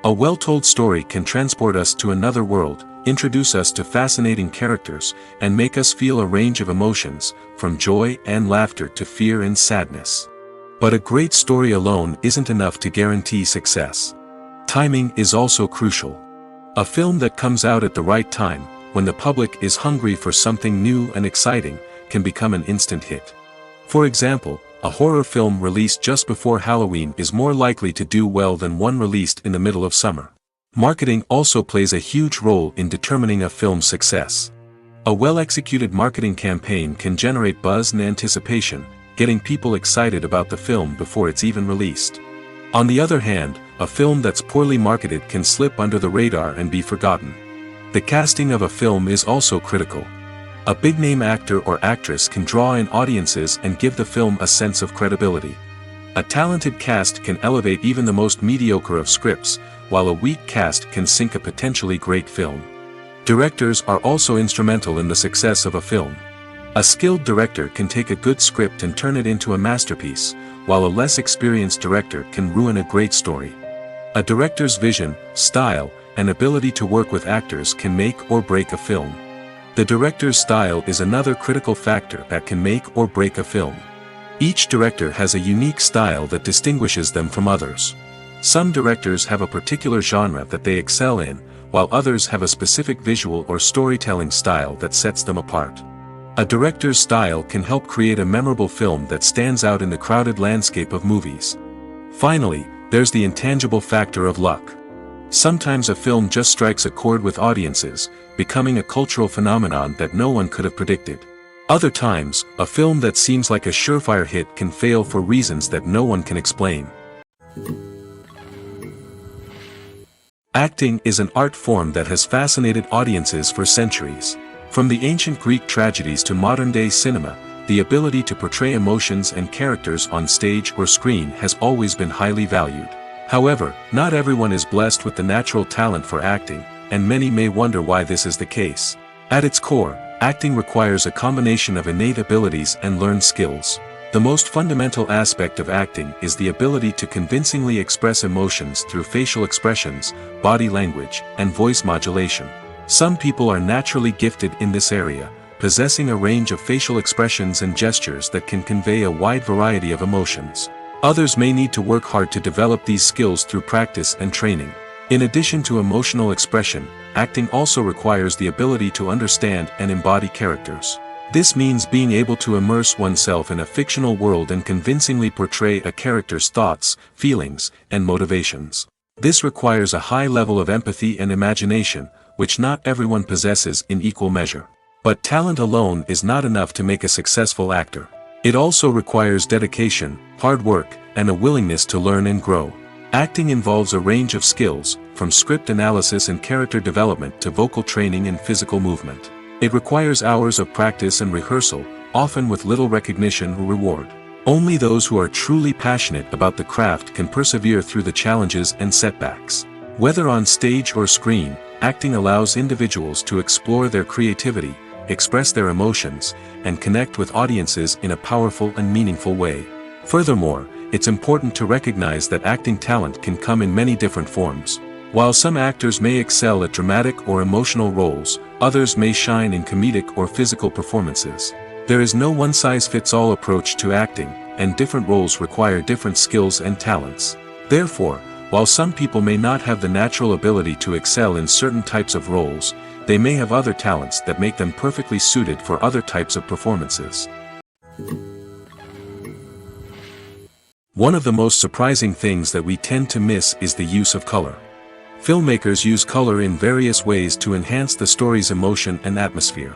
A well-told story can transport us to another world, introduce us to fascinating characters, and make us feel a range of emotions, from joy and laughter to fear and sadness. But a great story alone isn't enough to guarantee success. Timing is also crucial. A film that comes out at the right time, when the public is hungry for something new and exciting, can become an instant hit. For example, a horror film released just before Halloween is more likely to do well than one released in the middle of summer. Marketing also plays a huge role in determining a film's success. A well-executed marketing campaign can generate buzz and anticipation, getting people excited about the film before it's even released. On the other hand, a film that's poorly marketed can slip under the radar and be forgotten. The casting of a film is also critical. A big-name actor or actress can draw in audiences and give the film a sense of credibility. A talented cast can elevate even the most mediocre of scripts, while a weak cast can sink a potentially great film. Directors are also instrumental in the success of a film. A skilled director can take a good script and turn it into a masterpiece, while a less experienced director can ruin a great story. A director's vision, style, and ability to work with actors can make or break a film. The director's style is another critical factor that can make or break a film. Each director has a unique style that distinguishes them from others. Some directors have a particular genre that they excel in, while others have a specific visual or storytelling style that sets them apart. A director's style can help create a memorable film that stands out in the crowded landscape of movies. Finally, there's the intangible factor of luck. Sometimes a film just strikes a chord with audiences, becoming a cultural phenomenon that no one could have predicted. Other times, a film that seems like a surefire hit can fail for reasons that no one can explain. Acting is an art form that has fascinated audiences for centuries. From the ancient Greek tragedies to modern-day cinema, the ability to portray emotions and characters on stage or screen has always been highly valued. However, not everyone is blessed with the natural talent for acting, and many may wonder why this is the case. At its core, acting requires a combination of innate abilities and learned skills. The most fundamental aspect of acting is the ability to convincingly express emotions through facial expressions, body language, and voice modulation. Some people are naturally gifted in this area, possessing a range of facial expressions and gestures that can convey a wide variety of emotions. Others may need to work hard to develop these skills through practice and training. In addition to emotional expression, acting also requires the ability to understand and embody characters. This means being able to immerse oneself in a fictional world and convincingly portray a character's thoughts, feelings, and motivations. This requires a high level of empathy and imagination, which not everyone possesses in equal measure. But talent alone is not enough to make a successful actor. It also requires dedication, hard work, and a willingness to learn and grow. Acting involves a range of skills, from script analysis and character development to vocal training and physical movement. It requires hours of practice and rehearsal, often with little recognition or reward. Only those who are truly passionate about the craft can persevere through the challenges and setbacks. Whether on stage or screen, acting allows individuals to explore their creativity, express their emotions, and connect with audiences in a powerful and meaningful way. Furthermore, it's important to recognize that acting talent can come in many different forms. While some actors may excel at dramatic or emotional roles, others may shine in comedic or physical performances. There is no one-size-fits-all approach to acting, and different roles require different skills and talents. Therefore, while some people may not have the natural ability to excel in certain types of roles, they may have other talents that make them perfectly suited for other types of performances. One of the most surprising things that we tend to miss is the use of color. Filmmakers use color in various ways to enhance the story's emotion and atmosphere.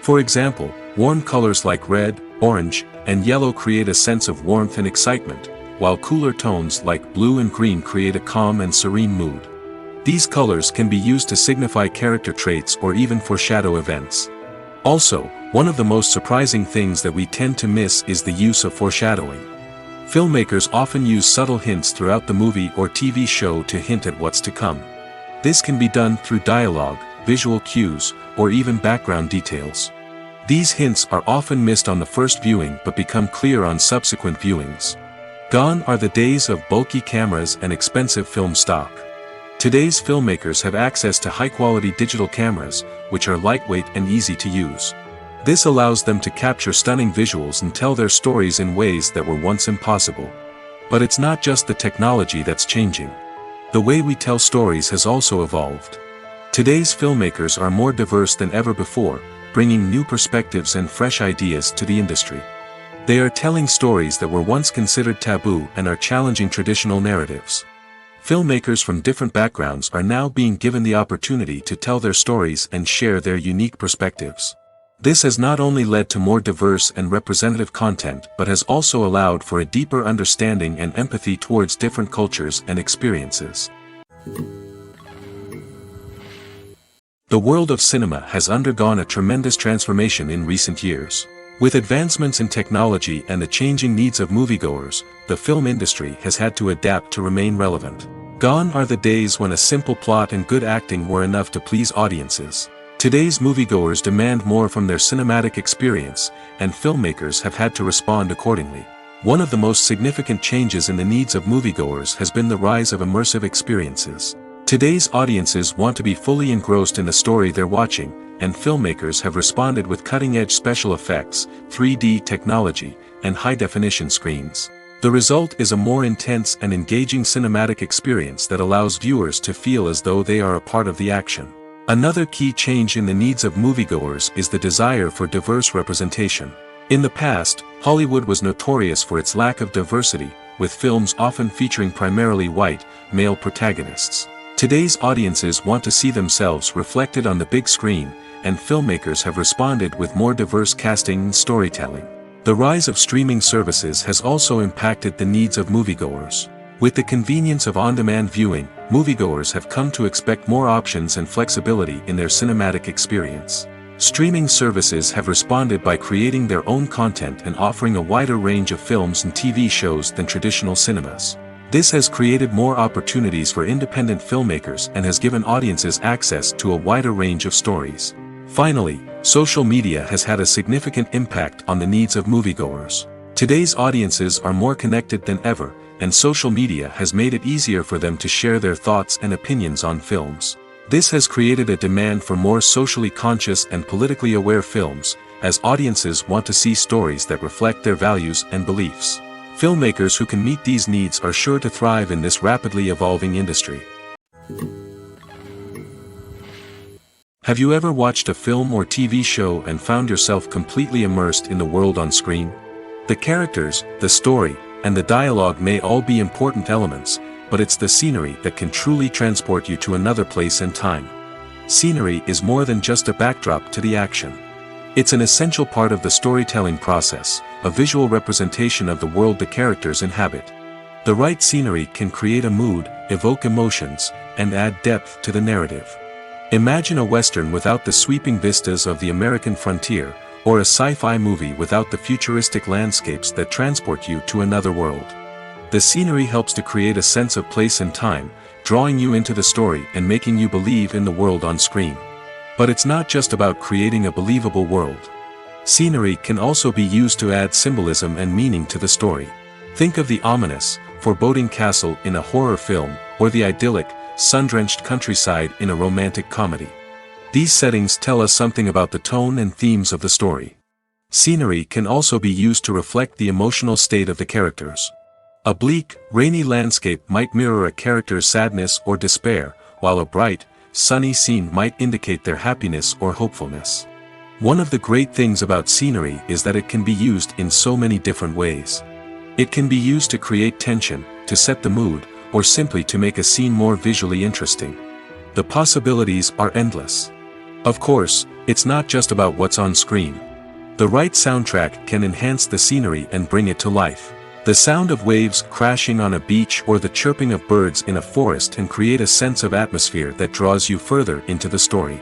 For example, warm colors like red, orange, and yellow create a sense of warmth and excitement, while cooler tones like blue and green create a calm and serene mood. These colors can be used to signify character traits or even foreshadow events. Also, one of the most surprising things that we tend to miss is the use of foreshadowing. Filmmakers often use subtle hints throughout the movie or TV show to hint at what's to come. This can be done through dialogue, visual cues, or even background details. These hints are often missed on the first viewing but become clear on subsequent viewings. Gone are the days of bulky cameras and expensive film stock. Today's filmmakers have access to high-quality digital cameras, which are lightweight and easy to use. This allows them to capture stunning visuals and tell their stories in ways that were once impossible. But it's not just the technology that's changing. The way we tell stories has also evolved. Today's filmmakers are more diverse than ever before, bringing new perspectives and fresh ideas to the industry. They are telling stories that were once considered taboo and are challenging traditional narratives. Filmmakers from different backgrounds are now being given the opportunity to tell their stories and share their unique perspectives. This has not only led to more diverse and representative content but has also allowed for a deeper understanding and empathy towards different cultures and experiences. The world of cinema has undergone a tremendous transformation in recent years. With advancements in technology and the changing needs of moviegoers, the film industry has had to adapt to remain relevant. Gone are the days when a simple plot and good acting were enough to please audiences. Today's moviegoers demand more from their cinematic experience, and filmmakers have had to respond accordingly. One of the most significant changes in the needs of moviegoers has been the rise of immersive experiences. Today's audiences want to be fully engrossed in the story they're watching, and filmmakers have responded with cutting-edge special effects, 3D technology, and high-definition screens. The result is a more intense and engaging cinematic experience that allows viewers to feel as though they are a part of the action. Another key change in the needs of moviegoers is the desire for diverse representation. In the past, Hollywood was notorious for its lack of diversity, with films often featuring primarily white, male protagonists. Today's audiences want to see themselves reflected on the big screen, and filmmakers have responded with more diverse casting and storytelling. The rise of streaming services has also impacted the needs of moviegoers. With the convenience of on-demand viewing, moviegoers have come to expect more options and flexibility in their cinematic experience. Streaming services have responded by creating their own content and offering a wider range of films and TV shows than traditional cinemas. This has created more opportunities for independent filmmakers and has given audiences access to a wider range of stories. Finally, social media has had a significant impact on the needs of moviegoers. Today's audiences are more connected than ever, and social media has made it easier for them to share their thoughts and opinions on films. This has created a demand for more socially conscious and politically aware films, as audiences want to see stories that reflect their values and beliefs. Filmmakers who can meet these needs are sure to thrive in this rapidly evolving industry. Have you ever watched a film or TV show and found yourself completely immersed in the world on screen? The characters, the story, and the dialogue may all be important elements, but it's the scenery that can truly transport you to another place and time. Scenery is more than just a backdrop to the action. It's an essential part of the storytelling process, a visual representation of the world the characters inhabit. The right scenery can create a mood, evoke emotions, and add depth to the narrative. Imagine a Western without the sweeping vistas of the American frontier, or a sci-fi movie without the futuristic landscapes that transport you to another world. The scenery helps to create a sense of place and time, drawing you into the story and making you believe in the world on screen. But it's not just about creating a believable world. Scenery can also be used to add symbolism and meaning to the story. Think of the ominous, foreboding castle in a horror film, or the idyllic, sun-drenched countryside in a romantic comedy. These settings tell us something about the tone and themes of the story. Scenery can also be used to reflect the emotional state of the characters. A bleak, rainy landscape might mirror a character's sadness or despair, while a bright, sunny scene might indicate their happiness or hopefulness. One of the great things about scenery is that it can be used in so many different ways. It can be used to create tension, to set the mood, or simply to make a scene more visually interesting. The possibilities are endless. Of course, it's not just about what's on screen. The right soundtrack can enhance the scenery and bring it to life. The sound of waves crashing on a beach or the chirping of birds in a forest can create a sense of atmosphere that draws you further into the story.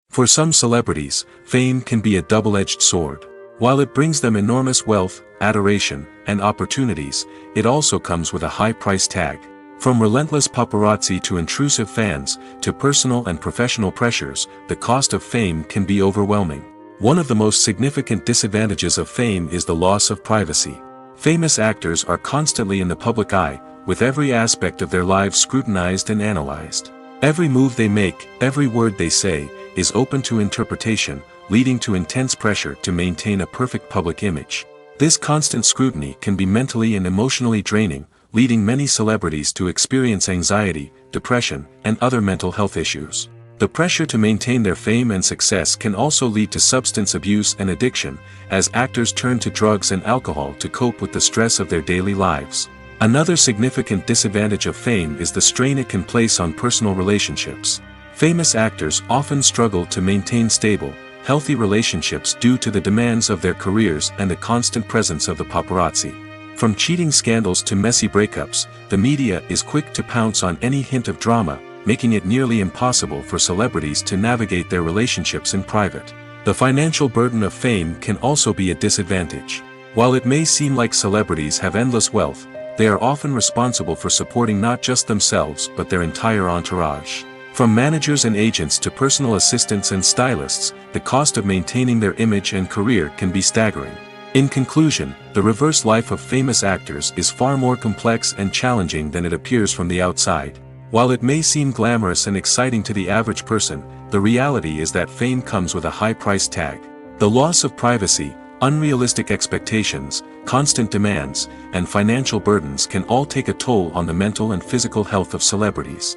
For some celebrities, fame can be a double-edged sword. While it brings them enormous wealth, adoration, and opportunities, it also comes with a high price tag. From relentless paparazzi to intrusive fans, to personal and professional pressures, the cost of fame can be overwhelming. One of the most significant disadvantages of fame is the loss of privacy. Famous actors are constantly in the public eye, with every aspect of their lives scrutinized and analyzed. Every move they make, every word they say, is open to interpretation, leading to intense pressure to maintain a perfect public image. This constant scrutiny can be mentally and emotionally draining, leading many celebrities to experience anxiety, depression, and other mental health issues. The pressure to maintain their fame and success can also lead to substance abuse and addiction, as actors turn to drugs and alcohol to cope with the stress of their daily lives. Another significant disadvantage of fame is the strain it can place on personal relationships. Famous actors often struggle to maintain stable, healthy relationships due to the demands of their careers and the constant presence of the paparazzi. From cheating scandals to messy breakups, the media is quick to pounce on any hint of drama, making it nearly impossible for celebrities to navigate their relationships in private. The financial burden of fame can also be a disadvantage. While it may seem like celebrities have endless wealth, they are often responsible for supporting not just themselves but their entire entourage. From managers and agents to personal assistants and stylists, the cost of maintaining their image and career can be staggering. In conclusion, the reverse life of famous actors is far more complex and challenging than it appears from the outside. While it may seem glamorous and exciting to the average person, the reality is that fame comes with a high price tag. The loss of privacy, unrealistic expectations, constant demands, and financial burdens can all take a toll on the mental and physical health of celebrities.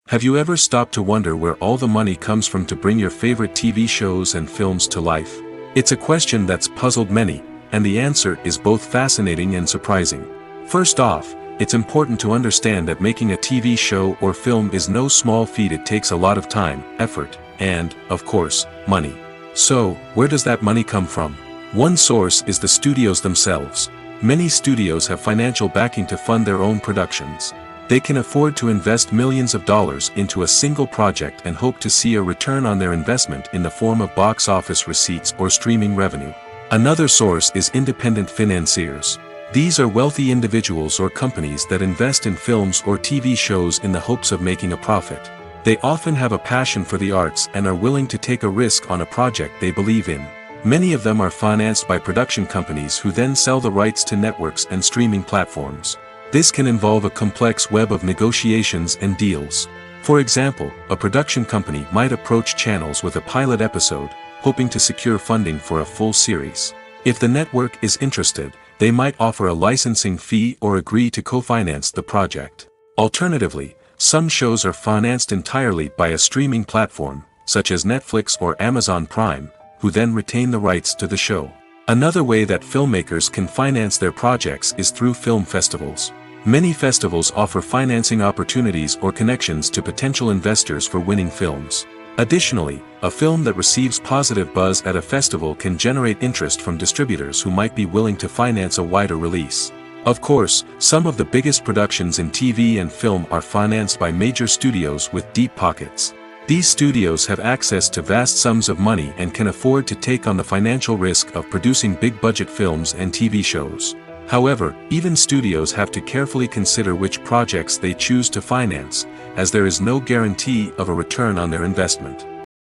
Have you ever stopped to wonder where all the money comes from to bring your favorite TV shows and films to life? It's a question that's puzzled many, and the answer is both fascinating and surprising. First off, it's important to understand that making a TV show or film is no small feat. It takes a lot of time, effort, and, of course, money. So, where does that money come from? One source is the studios themselves. Many studios have financial backing to fund their own productions. They can afford to invest millions of dollars into a single project and hope to see a return on their investment in the form of box office receipts or streaming revenue. Another source is independent financiers. These are wealthy individuals or companies that invest in films or TV shows in the hopes of making a profit. They often have a passion for the arts and are willing to take a risk on a project they believe in. Many of them are financed by production companies who then sell the rights to networks and streaming platforms. This can involve a complex web of negotiations and deals. For example, a production company might approach channels with a pilot episode, hoping to secure funding for a full series. If the network is interested, they might offer a licensing fee or agree to co-finance the project. Alternatively, some shows are financed entirely by a streaming platform, such as Netflix or Amazon Prime, who then retain the rights to the show. Another way that filmmakers can finance their projects is through film festivals. Many festivals offer financing opportunities or connections to potential investors for winning films. Additionally, a film that receives positive buzz at a festival can generate interest from distributors who might be willing to finance a wider release. Of course, some of the biggest productions in TV and film are financed by major studios with deep pockets. These studios have access to vast sums of money and can afford to take on the financial risk of producing big-budget films and TV shows. However, even studios have to carefully consider which projects they choose to finance, as there is no guarantee of a return on their investment.